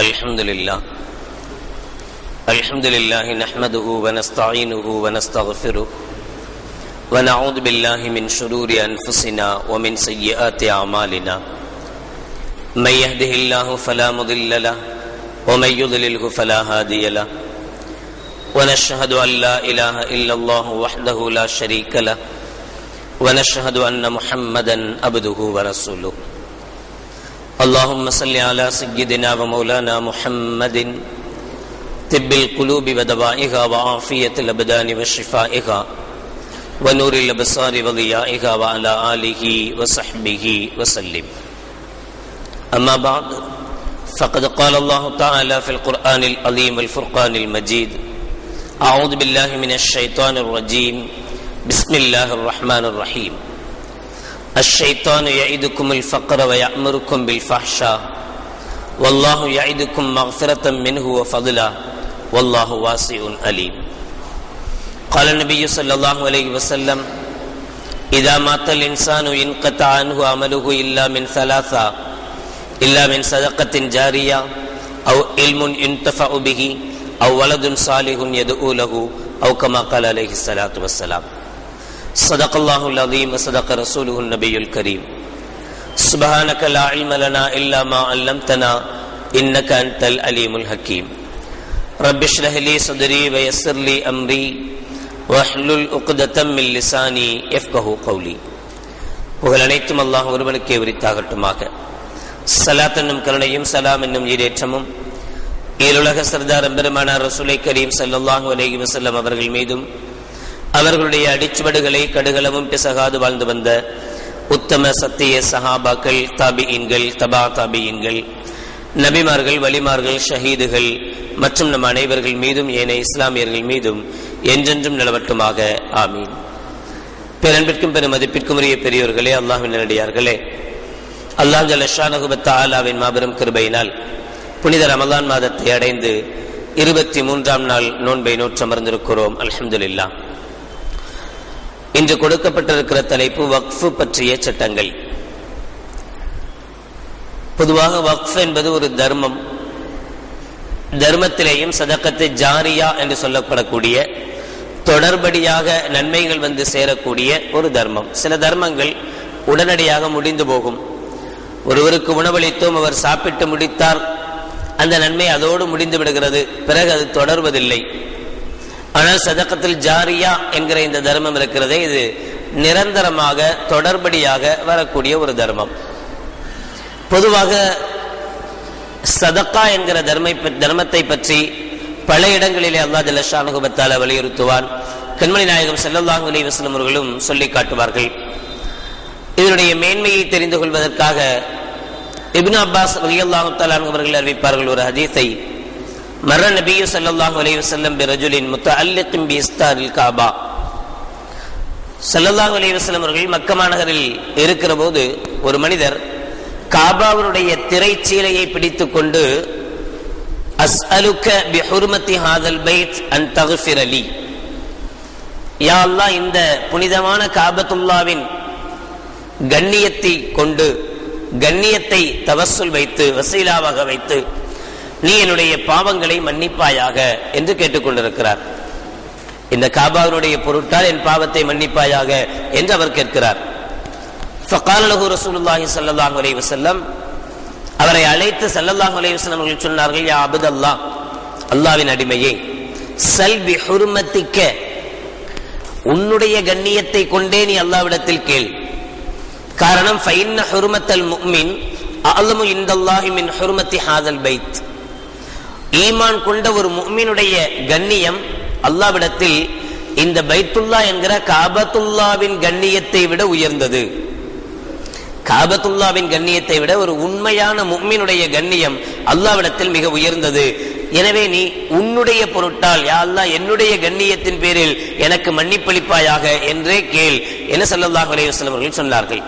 الحمد لله نحمده ونستعينه ونستغفره ونعوذ بالله من شرور أنفسنا ومن سيئات أعمالنا من يهده الله فلا مضل له ومن يضلله فلا هادي له ونشهد أن لا إله إلا الله وحده لا شريك له ونشهد أن محمدا عبده ورسوله اللهم صل على سيدنا ومولانا محمد طب القلوب ودوائها وعافية الأبدان وشفائها ونور الأبصار وضيائها وعلى آله وصحبه وسلم. أما بعد فقد قال الله تعالى في القرآن العظيم والفرقان المجيد أعوذ بالله من الشيطان الرجيم بسم الله الرحمن الرحيم الشيطان يعدكم الفقر ويأمركم بالفحشاء والله يعدكم مغفرة منه وفضلا والله واسع عليم. قال النبي صلى الله عليه وسلم إذا مات الإنسان انقطع عنه عمله إلا من ثلاثة إلا من صدقة جارية أو علم ينتفع به أو ولد صالح يدعو له أو كما قال عليه الصلاة والسلام. صدق الله العظيم وصدق رسوله النبي الكريم. سبحانك لا علم لنا إلا ما علمتنا إنك أنت العليم الحكيم. رب اشرح لي صدري ويسر لي أمري واحلل عقدة من لساني يفقهوا قولي. புகழ் அனைத்தும் அல்லாஹ் ஒருவனுக்கே உரித்தாகட்டுமாக. ஸலாத் என்னும் கருணையும் சலாம் என்னும் ஈடேற்றமும் ஈருலக சர்தார் பெருமானார் ரசூலை கரீம் ஸல்லல்லாஹு அலைஹி வஸல்லம் அவர்கள் மீதும் அவர்களுடைய அடிச்சுவடுகளை கடுகளவும் பிசகாது வாழ்ந்து வந்த உத்தம சத்திய சஹாபாக்கள், தாபிஈன்கள், தபா தாபிஈன்கள், நபிமார்கள், வலிமார்கள், ஷஹீதுகள் மற்றும் நம் அனைவர்கள் மீதும் ஏனைய இஸ்லாமியர்கள் மீதும் என்றென்றும் நிலவட்டுமாக. ஆமீன். பேரன்பிற்கும் பெரும் மதிப்பிற்கும் உரிய பெரியோர்களே, அல்லாஹ்வின் நல்லடியார்களே, அல்லாஹ் ஜல்ல ஷானஹு வ தஆலாவின் மாபெரும் கிருபையினால் புனித ரமலான் மாதத்தை அடைந்து 23ஆம் நாள் நோன்பை நோற்றமர்ந்திருக்கிறோம். அல்ஹம்துலில்லாஹ். இன்று கொடுக்கப்பட்டிருக்கிற தலைப்பு வக்ஃபு பற்றிய சட்டங்கள். பொதுவாக வக்ஃப் என்பது ஒரு தர்மம். தர்மத்திலேயும் சதக்கத்தை ஜாரியா என்று சொல்லப்படக்கூடிய தொடர்படியாக நன்மைகள் வந்து சேரக்கூடிய ஒரு தர்மம். சில தர்மங்கள் உடனடியாக முடிந்து போகும். ஒருவருக்கு உணவளித்தோம், அவர் சாப்பிட்டு முடித்தார், அந்த நன்மை அதோடு முடிந்து விடுகிறது, பிறகு அது தொடர்வதில்லை. ஆனால் சதக்கத்தில் ஜாரியா என்கிற இந்த தர்மம் இருக்கிறதே, இது நிரந்தரமாக தொடர்படியாக வரக்கூடிய ஒரு தர்மம். பொதுவாக சதக்கா என்கிற தர்மத்தை பற்றி பல இடங்களிலே அல்லாஹ் ஜல்ல ஷானஹு வ தஆலா வலியுறுத்துவான். கண்மணி நாயகம் ஸல்லல்லாஹு அலைஹி வஸல்லம் அவர்களும் சொல்லி காட்டுவார்கள். இதனுடைய மேன்மையை தெரிந்து கொள்வதற்காக இப்னு அப்பாஸ் ரலியல்லாஹு தஆலா அன்ஹு அவர்கள் அறிவிப்பார்கள் ஒரு ஹதீஸை. மர்ர நபி ஸல்லல்லாஹு அலைஹி வஸல்லம் பிரஜுலின் முத்தஅல்லிகின் பிஇஸ்தாரில் கஅபா. ஸல்லல்லாஹு அலைஹி வஸல்லம் அவர்கள் மக்கா நகரில் இருக்கிற போது ஒரு மனிதர் காபாவுடைய திரைச்சீலையை பிடித்துக் கொண்டு அஸ்அலுக பிஹுர்மத்தி ஹாதல் பைத் அன் தக்ஃபிர லி, யா அல்லாஹ், இந்த புனிதமான காபத்துல்லாவின் கண்ணியத்தை கொண்டு, கண்ணியத்தை தவஸ்ஸுல் வைத்து, வசீலாவாக வைத்து நீ என்னுடைய பாவங்களை மன்னிப்பாயாக என்று கேட்டுக்கொண்டிருக்கிறார். இந்த காபாவுடைய பொருட்டால் என் பாவத்தை மன்னிப்பாயாக என்று அவர் கேட்கிறார். ஃபகால லஹு ரசூலுல்லாஹி ஸல்லல்லாஹு அலைஹி வஸல்லம், அவரை அழைத்து ஸல்லல்லாஹு அலைஹி வஸல்லம் அவர்கள் சொன்னார்கள், யா அப்தல்லாஹ், அல்லாஹ்வின் அடிமையே, சல் பி ஹுர்மத்திக, உன்னுடைய கண்ணியத்தை கொண்டே நீ அல்லாஹ்விடத்தில் கேள். காரணம் ஃபைன்ன ஹுர்மத்தல் முஃமின் அஅலமு இன்தல்லாஹி மின் ஹுர்மத்தி ஹாதல் பைத். ஈமான் கொண்ட ஒரு முஃமினுடைய கண்ணியம் அல்லாஹ்விடத்தில் இந்த பைத்துல்லா என்கிற காபத்துல்லாவின் கண்ணியத்தை விட உயர்ந்தது. காபத்துல்லாவின் கண்ணியத்தை விட ஒரு உண்மையான முஃமினுடைய கண்ணியம் அல்லாஹ்விடத்தில் மிக உயர்ந்தது. எனவே நீ உன்னுடைய பொருட்டால், யா அல்லாஹ், என்னுடைய கண்ணியத்தின் பேரில் எனக்கு மன்னிப்பளிப்பாயாக என்றே கேள் என ஸல்லல்லாஹு அலைஹி வஸல்லம் அவர்கள் சொன்னார்கள்.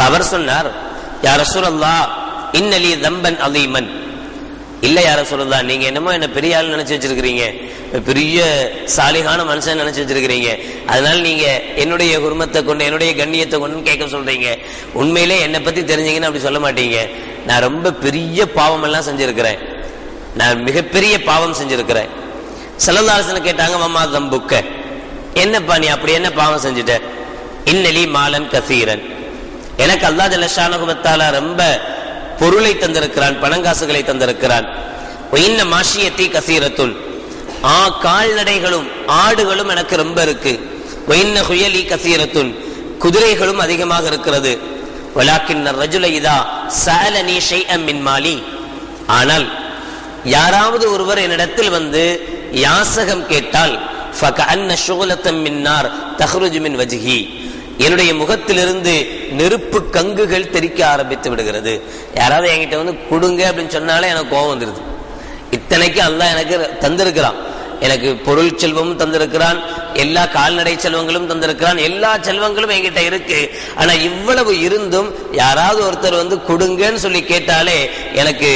அவர் சொன்னார், யா ரசூலல்லாஹ், இன்னலி தம்பன் அலீமன். இல்ல யா ரசூலல்லாஹ், நீங்க என்னமோ என்ன பெரிய ஆள் நினைச்சு வச்சிருக்கிறீங்க, பெரிய சாலிகான மனுஷன் நினைச்சு வச்சிருக்கிறீங்க, அதனால நீங்க என்னுடைய குர்மத்தை கொண்டு, என்னுடைய கண்ணியத்தை கொண்டு கேட்க சொல்றீங்க. உண்மையிலே என்னை பத்தி தெரிஞ்சீங்கன்னு அப்படி சொல்ல மாட்டீங்க. நான் ரொம்ப பெரிய பாவம் எல்லாம் செஞ்சிருக்கிறேன். நான் மிகப்பெரிய பாவம் செஞ்சிருக்கிறேன். ஸல்லல்லாஹு அலைஹி வஸல்லம் கேட்டாங்க, மம்மா தம்புக்க, என்னப்பா நீ அப்படி என்ன பாவம் செஞ்சுட்ட? இன்னலி மாலன் கசீரன், எனக்கு அல்லாஹ் ஜல்ல ஷானஹு வ தஆலா ரொம்ப பொருளை தந்திருக்கிறான், பணங்காசுகளை தந்திருக்கிறான். இன்ன மாஷியத்தி கசீரத்துன், கால்நடைகளும் ஆடுகளும் எனக்கு ரொம்ப இருக்கு. இன்ன ஹுயலி கசீரத்துன், குதிரைகளும் அதிகமாக இருக்கிறது. வலாக்கின் ரஜுல இதா சஅலனி ஷைஅன் மின் மாலி, ஆனால் யாராவது ஒருவர் என்னிடத்தில் வந்து யாசகம் கேட்டால் ஃபகஅன்ன ஷுகலத்தம் மின் நார் தஹ்ருஜு மின் வஜ்ஹி, என்னுடைய முகத்திலிருந்து நெருப்பு கங்குகள் தெறிக்க ஆரம்பித்து விடுகிறது. யாராவது என்கிட்ட வந்து கொடுங்க அப்படின்னு சொன்னாலே எனக்கு கோபம் வந்துருது. இத்தனைக்கு அல்லாஹ் எனக்கு தந்திருக்கிறான், எனக்கு பொருள் செல்வமும் தந்திருக்கிறான், எல்லா கால்நடை செல்வங்களும் தந்திருக்கிறான், எல்லா செல்வங்களும் என்கிட்ட இருக்கு. ஆனா இவ்வளவு இருந்தும் யாராவது ஒருத்தர் வந்து கொடுங்கன்னு சொல்லி கேட்டாலே எனக்கு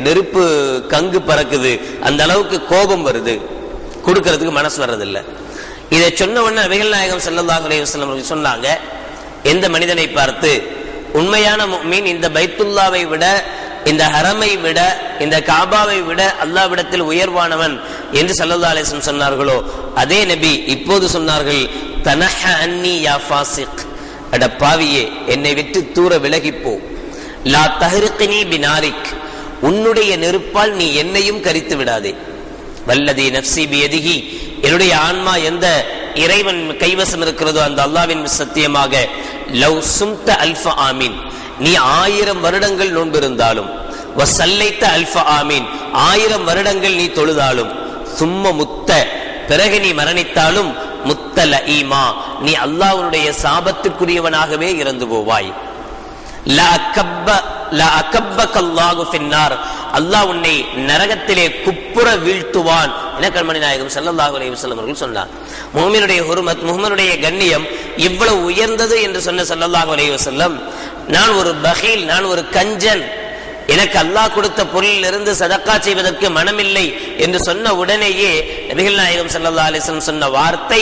நெருப்பு கங்கு பறக்குது, அந்த அளவுக்கு கோபம் வருது, கொடுக்கறதுக்கு மனசு வர்றதில்லை. இதை சொன்ன உடனே நபிகள் நாயகம் ஸல்லல்லாஹு அலைஹி வஸல்லம் சொன்னாங்க, எந்த மனிதனை பார்த்து உண்மையான முஃமின் இந்த பைத்துல்லாவை விட, இந்த ஹரமை விட, இந்த காபாவை விட அல்லாஹ்விடத்தில் உயர்வானவன் என்று ஸல்லல்லாஹு அலைஹி வஸல்லம் சொன்னார்களோ, அதே நபி இப்போது சொன்னார்கள், தனஹ அன்னி யா ஃபாசிக், அட பாவியே என்னை விட்டு தூர விலகிப்போ. லா தஹ்ரிக்னி பினாரிக், உன்னுடைய நெருப்பால் நீ என்னையும் கரித்து விடாதே. வல்லதி நஃப்ஸி பியதிஹி, என்னுடைய ஆன்மா எந்த இறைவன் கைவசம் இருக்கிறதோ அந்த அல்லாஹ்வின் சத்தியமாக, லவ் சும்த அல்ஃப ஆமீன், நீ 1000 வருடங்கள் நோன்பிருந்தாலும், வசல்லைத்த அல்ஃப ஆமீன், 1000 வருடங்கள் நீ தொழுதாலும், சும்ம முத்த, பிறகு நீ மரணித்தாலும், முத்த லஈமா, நீ அல்லாஹ்வுடைய சாபத்துக்குரியவனாகவே இறந்து போவாய். அல்லாஹ் உன்னை நரகத்திலே குப்புற வீழ்த்துவான் என கண்மணி நாயகம் ஸல்லல்லாஹு அலைஹி வஸல்லம் அவர்கள் சொன்னார். முஃமினுடைய ஹுர்மத், முஃமினுடைய கண்ணியம் இவ்வளவு உயர்ந்தது என்று சொன்ன ஸல்லல்லாஹு அலைஹி வஸல்லம், நான் ஒரு பகீல், நான் ஒரு கஞ்சன், எனக்கு அல்லாஹ் கொடுத்த பொருளிலிருந்து சதக்கா செய்வதற்கு மனமில்லை என்று சொன்ன உடனேயே நபிகள் நாயகம் ஸல்லல்லாஹு அலைஹி வஸல்லம் சொன்ன வார்த்தை,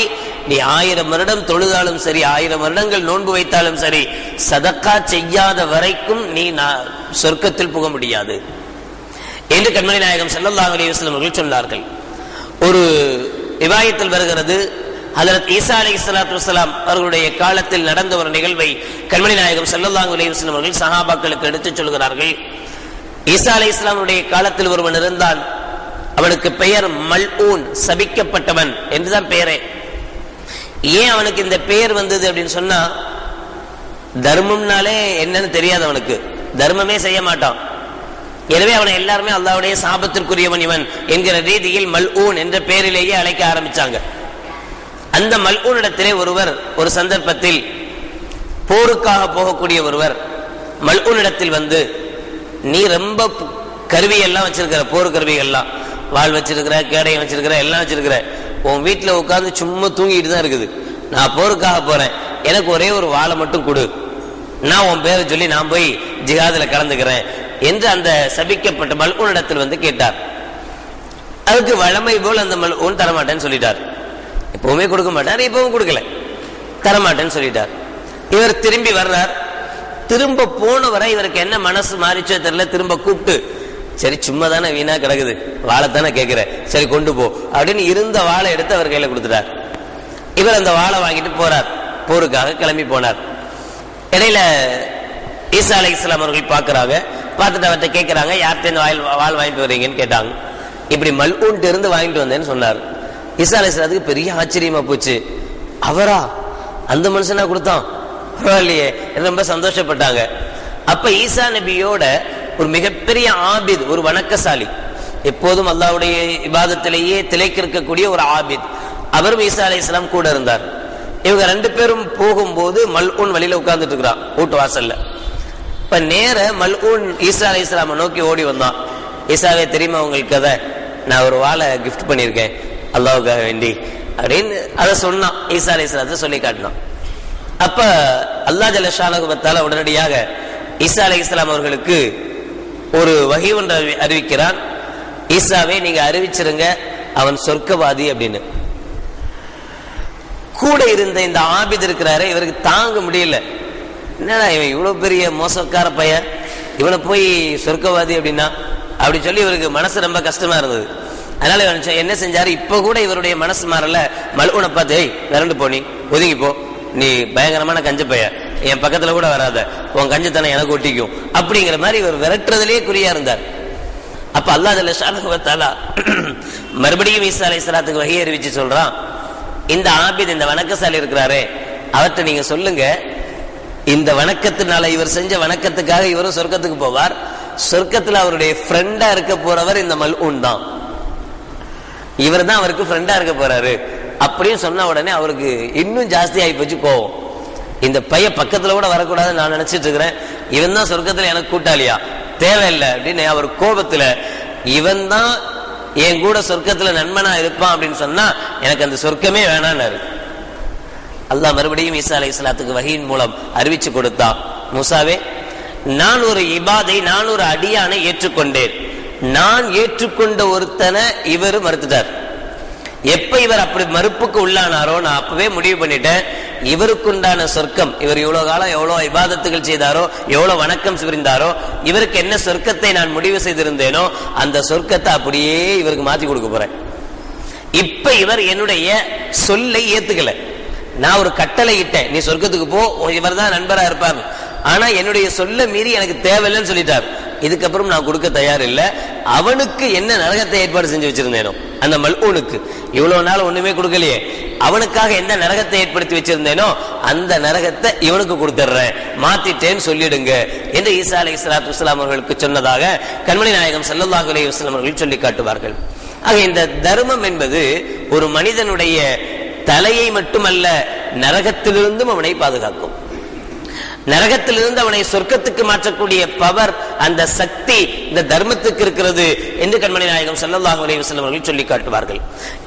நீ 1000 வருடம் தொழுதாலும் சரி, 1000 வருடங்கள் நோன்பு வைத்தாலும் சரி, சதக்கா செய்யாத வரைக்கும் நீ சொர்க்கத்தில் புக முடியாது என்று கண்மணி நாயகம் ஸல்லல்லாஹு அலைஹி வஸல்லம் அவர்கள் சொன்னார்கள். ஒரு ரிவாயத்தில் வருகிறது, ஹஜ்ரத் ஈசா அலைஹிஸ்ஸலாத்து வஸ்ஸலாம் அவர்களுடைய காலத்தில் நடந்த ஒரு நிகழ்வை கண்மணி நாயகம் ஸல்லல்லாஹு அலைஹி வஸல்லம் அவர்கள் சஹாபாக்களுக்கு எடுத்துச் சொல்கிறார்கள். ஈசா அலைஹிஸ்ஸலாமுடைய காலத்தில் ஒருவன் இருந்தான், அவனுக்கு பெயர் மல்ஊன், சபிக்கப்பட்டவன் என்றுதான் பெயரே. ஏன் அவனுக்கு இந்த பெயர் வந்தது அப்படின்னு சொன்னா, தர்மம்னாலே என்னன்னு தெரியாது, அவனுக்கு தர்மமே செய்ய மாட்டான். எனவே அவனை எல்லாருமே அல்லாஹ்வுடைய சாபத்திற்குரியவன் இவன் என்கிற ரீதியில் மல்ஊன் என்ற பெயரிலேயே அழைக்க ஆரம்பிச்சாங்க. அந்த மல்ஊனிடத்திலே ஒருவர் ஒரு சந்தர்ப்பத்தில் போருக்காக போகக்கூடிய ஒருவர் மல்ஊனிடத்தில் வந்து, நீ ரொம்ப கருவியெல்லாம் வச்சிருக்கிற, போர் கருவிகள்லாம், வாள் வச்சிருக்கிற, கேடயம் வச்சிருக்கிற, எல்லாம் வச்சிருக்கிற, உன் வீட்டில் உட்காந்து சும்மா தூங்கிட்டு தான் இருக்குது, நான் போருக்காக போறேன், எனக்கு ஒரே ஒரு வாளை மட்டும் கொடு, நான் உன் பேரை சொல்லி நான் போய் ஜிஹாதில் கலந்துக்கிறேன் என்று அந்த சபிக்கப்பட்ட மல்ஊனிடத்தில் வந்து கேட்டார். அதுக்கு வழமை போல் அந்த மல்ஊன் தரமாட்டேன்னு சொல்லிட்டார். எப்பவுமே கொடுக்க மாட்டார், இப்பவும் கொடுக்கல, தரமாட்டேன்னு சொல்லிட்டார். இவர் திரும்பி வர்றார். திரும்ப போன வரை இவருக்கு என்ன மனசு மாறிச்சோ தெரியல, திரும்ப கூப்பிட்டு, சரி சும்மா தானே வீணா கிடக்குது, வாழைத்தானே கேட்கிற, சரி கொண்டு போ அப்படின்னு இருந்த வாழை எடுத்து அவர் கையில கொடுத்துட்டார். இவர் அந்த வாழை வாங்கிட்டு போறார், போருக்காக கிளம்பி போனார். இடையில ஈசா அலைஹிஸ்ஸலாம் அவர்கள் பார்க்கறாங்க, பார்த்துட்டு அவர்கிட்ட கேட்கிறாங்க, யார்கிட்ட வாழ் வாங்கிட்டு வரீங்கன்னு கேட்டாங்க. இப்படி மல்ஊன்ட்டு இருந்து வாங்கிட்டு வந்தேன்னு சொன்னார். ஈசா அலைஹிஸ்ஸலாத்துக்கு பெரிய ஆச்சரியமா போச்சு. அவரா, அந்த மனுஷனா கொடுத்தான், பரவாயில்லையே, ரொம்ப சந்தோஷப்பட்டாங்க. அப்ப ஈசா நபியோட ஒரு மிகப்பெரிய ஆபித், ஒரு வணக்கசாலி, எப்போதும் அல்லாஹ்வுடைய இபாதத்திலேயே திளைக்கிருக்கக்கூடிய ஒரு ஆபித், அவரும் ஈசா அலைஹிஸ்ஸலாம் கூட இருந்தார். இவங்க 2 பேரும் போகும்போது மல்ஊன் வழியில உட்கார்ந்துட்டு இருக்கிறான் வீட்டு வாசல்ல. இப்ப நேர மல்ஊன் ஈசா அலைஹிஸ்ஸலாமை நோக்கி ஓடி வந்தான். ஈசாவே தெரியுமா உங்களுக்கு கதை, நான் ஒரு வாளை கிஃப்ட் பண்ணியிருக்கேன் அல்லாஹ்வுக்காக வேண்டி அப்படின்னு அதை சொன்னான். ஈசா அலைஹிஸ்ஸலாத்தை சொல்லி காட்டினான். அப்ப அல்லாஹ் ஜல்ல ஷானஹு வ தஆலா உடனடியாக ஈசா அலைஹிஸ்ஸலாம் அவர்களுக்கு ஒரு வஹி ஒன்று அறிவிக்கிறான். ஈசாவே நீங்க அறிவிச்சிருங்க, அவன் சொர்க்கவாதி அப்படின்னு. கூட இருந்த இந்த ஆபித் இருக்கிறாரு, இவருக்கு தாங்க முடியல, என்னடா இவன் இவ்வளவு பெரிய மோசக்கார பையன், இவனை போய் சொர்க்கவாதி அப்படின்னா அப்படி சொல்லி இவருக்கு மனசு ரொம்ப கஷ்டமா இருந்தது. அதனால என்ன செஞ்சாரு, இப்ப கூட இவருடைய மனசு மாறல. மல்ஊனை பார்த்து, விரண்டு போனி ஒதுங்கி போ, நீ பயங்கரமான கஞ்ச பைய, என் பக்கத்துல கூட வராத, உன் கஞ்சத்தனை எனக்கு ஒட்டிக்கும் அப்படிங்கிற மாதிரி இவர் விரட்டுறதுலேயே குறியா இருந்தார். அப்ப அல்லாஹ் ஜல்ல ஷானஹு வ தஆலா மறுபடியும் ஈசா அலைஹிஸ்ஸலாத்துக்கு வஹி அறிவிச்சு சொல்றான், இந்த ஆபித், இந்த வணக்கசாலி இருக்கிறாரே, அவர்கிட்ட நீங்க சொல்லுங்க, இந்த வணக்கத்தினால, இவர் செஞ்ச வணக்கத்துக்காக இவரும் சொர்க்கத்துக்கு போவார், சொர்க்கத்துல அவருடைய ஃப்ரெண்டா இருக்க போறவர் இந்த மல்ஊன் தான், இவர் தான் அவருக்கு ஃப்ரெண்டா இருக்க போறாரு அப்படின்னு சொன்ன உடனே அவருக்கு இன்னும் ஜாஸ்தி ஆகி போச்சு கோவம். இந்த பைய பக்கத்துல கூட வரக்கூடாதுன்னு நான் நினைச்சிட்டு இருக்கிறேன், இவன் தான் சொர்க்கத்துல எனக்கு கூட்டாளியா, தேவையில்லை அப்படின்னு அவர் கோபத்துல, இவன் தான் என் கூட சொர்க்கத்துல நண்பனா இருப்பான் அப்படின்னு சொன்னா எனக்கு அந்த சொர்க்கமே வேணான்னு அல்லாஹ் மறுபடியும் ஈசா அலைஹிஸ்ஸலாத்துக்கு வஹீயின் மூலம் அறிவிச்சு கொடுத்தா, மூசாவே, நான் ஒரு இபாதை, நான் ஒரு அடியானை ஏற்றுக்கொண்டேன், நான் ஏற்றுக்கொண்ட ஒருத்தனை இவர் மறுத்துட்டார். எப்ப இவர் அப்படி மறுப்புக்கு உள்ளானாரோ நான் அப்பவே முடிவு பண்ணிட்டேன், இவருக்குண்டான சொர்க்கம், இவர் இவ்வளவு காலம் எவ்வளவு இபாதத்துகள் செய்தாரோ, எவ்வளவு வணக்கம் புரிந்தாரோ, இவருக்கு என்ன சொர்க்கத்தை நான் முடிவு செய்திருந்தேனோ அந்த சொர்க்கத்தை அப்படியே இவருக்கு மாத்தி கொடுக்க போறேன். இப்ப இவர் என்னுடைய சொல்லை ஏத்துக்கல, நான் ஒரு கட்டளை இட்டேன், நீ சொர்க்கத்துக்கு போ, இவர் தான் நண்பரா இருப்பார், ஆனா என்னுடைய சொல்ல மீறி எனக்கு தேவையில்லைன்னு சொல்லிட்டார். இதுக்கப்புறம் நான் கொடுக்க தயார் இல்லை. அவனுக்கு என்ன நரகத்தை ஏற்பாடு செஞ்சு வச்சிருந்தேனோ, அந்த மல்ஊனுக்கு இவ்வளவு நாள் ஒண்ணுமே கொடுக்கலையே, அவனுக்காக எந்த நரகத்தை ஏற்படுத்தி வச்சிருந்தேனோ அந்த நரகத்தை இவனுக்கு கொடுத்துட்றேன், மாத்திட்டேன்னு சொல்லிடுங்க என்று ஈசா அலைஹிஸ்ஸலாத்து வஸ்ஸலாம் அவர்களுக்கு சொன்னதாக கண்மணி நாயகம் ஸல்லல்லாஹு அலைஹி வஸல்லம் அவர்கள் சொல்லி காட்டுவார்கள். ஆக இந்த தர்மம் என்பது ஒரு மனிதனுடைய தலையை மட்டுமல்ல, நரகத்திலிருந்தும் அவனை பாதுகாக்கும், நரகத்திலிருந்து அவனை சொர்க்கத்துக்கு மாற்றக்கூடிய பவர், அந்த சக்தி இந்த தர்மத்துக்கு இருக்கிறது என்று கண்மணி நாயகம் ஸல்லல்லாஹு அலைஹி வஸல்லம் அவர்கள் சொல்லி காட்டுவார்கள்.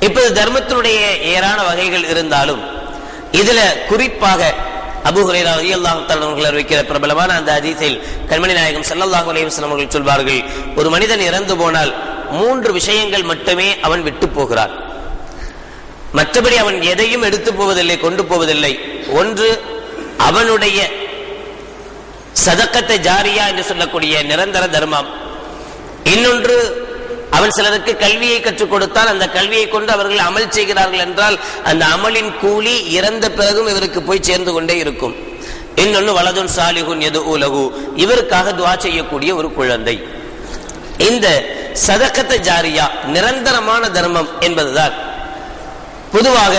இப்போது தர்மத்தினுடைய ஏராள வகைகள் இருந்தாலும் இதுல குறிப்பாக அபூ ஹுரைரா ரலியல்லாஹு தஆலா அவர்கள் அறிவிக்கிற பிரபலமான அந்த ஹதீஸில் கண்மணி நாயகம் ஸல்லல்லாஹு அலைஹி வஸல்லம் அவர்கள் சொல்வார்கள், ஒரு மனிதன் இறந்து போனால் 3 விஷயங்கள் மட்டுமே அவன் விட்டு போகிறான், மற்றபடி அவன் எதையும் எடுத்து போவதில்லை, கொண்டு போவதில்லை. ஒன்று, அவனுடைய சதக்கத்தை ஜாரியா என்று சொல்லக்கூடிய நிரந்தர தர்மம். இன்னொன்று, அவன் சிலருக்கு கல்வியை கற்றுக் கொடுத்தால் அந்த கல்வியை கொண்டு அவர்கள் அமல் செய்கிறார்கள் என்றால் அந்த அமலின் கூலி இறந்த பிறகும் இவருக்கு போய் சேர்ந்து கொண்டே இருக்கும். இன்னொன்று, வலதுன் சாலிஹுன் யதுஉ லஹு, இவருக்காக துஆ செய்யக்கூடிய ஒரு குழந்தை. இந்த சதக்கத்தை ஜாரியா நிரந்தரமான தர்மம் என்பதுதான் பொதுவாக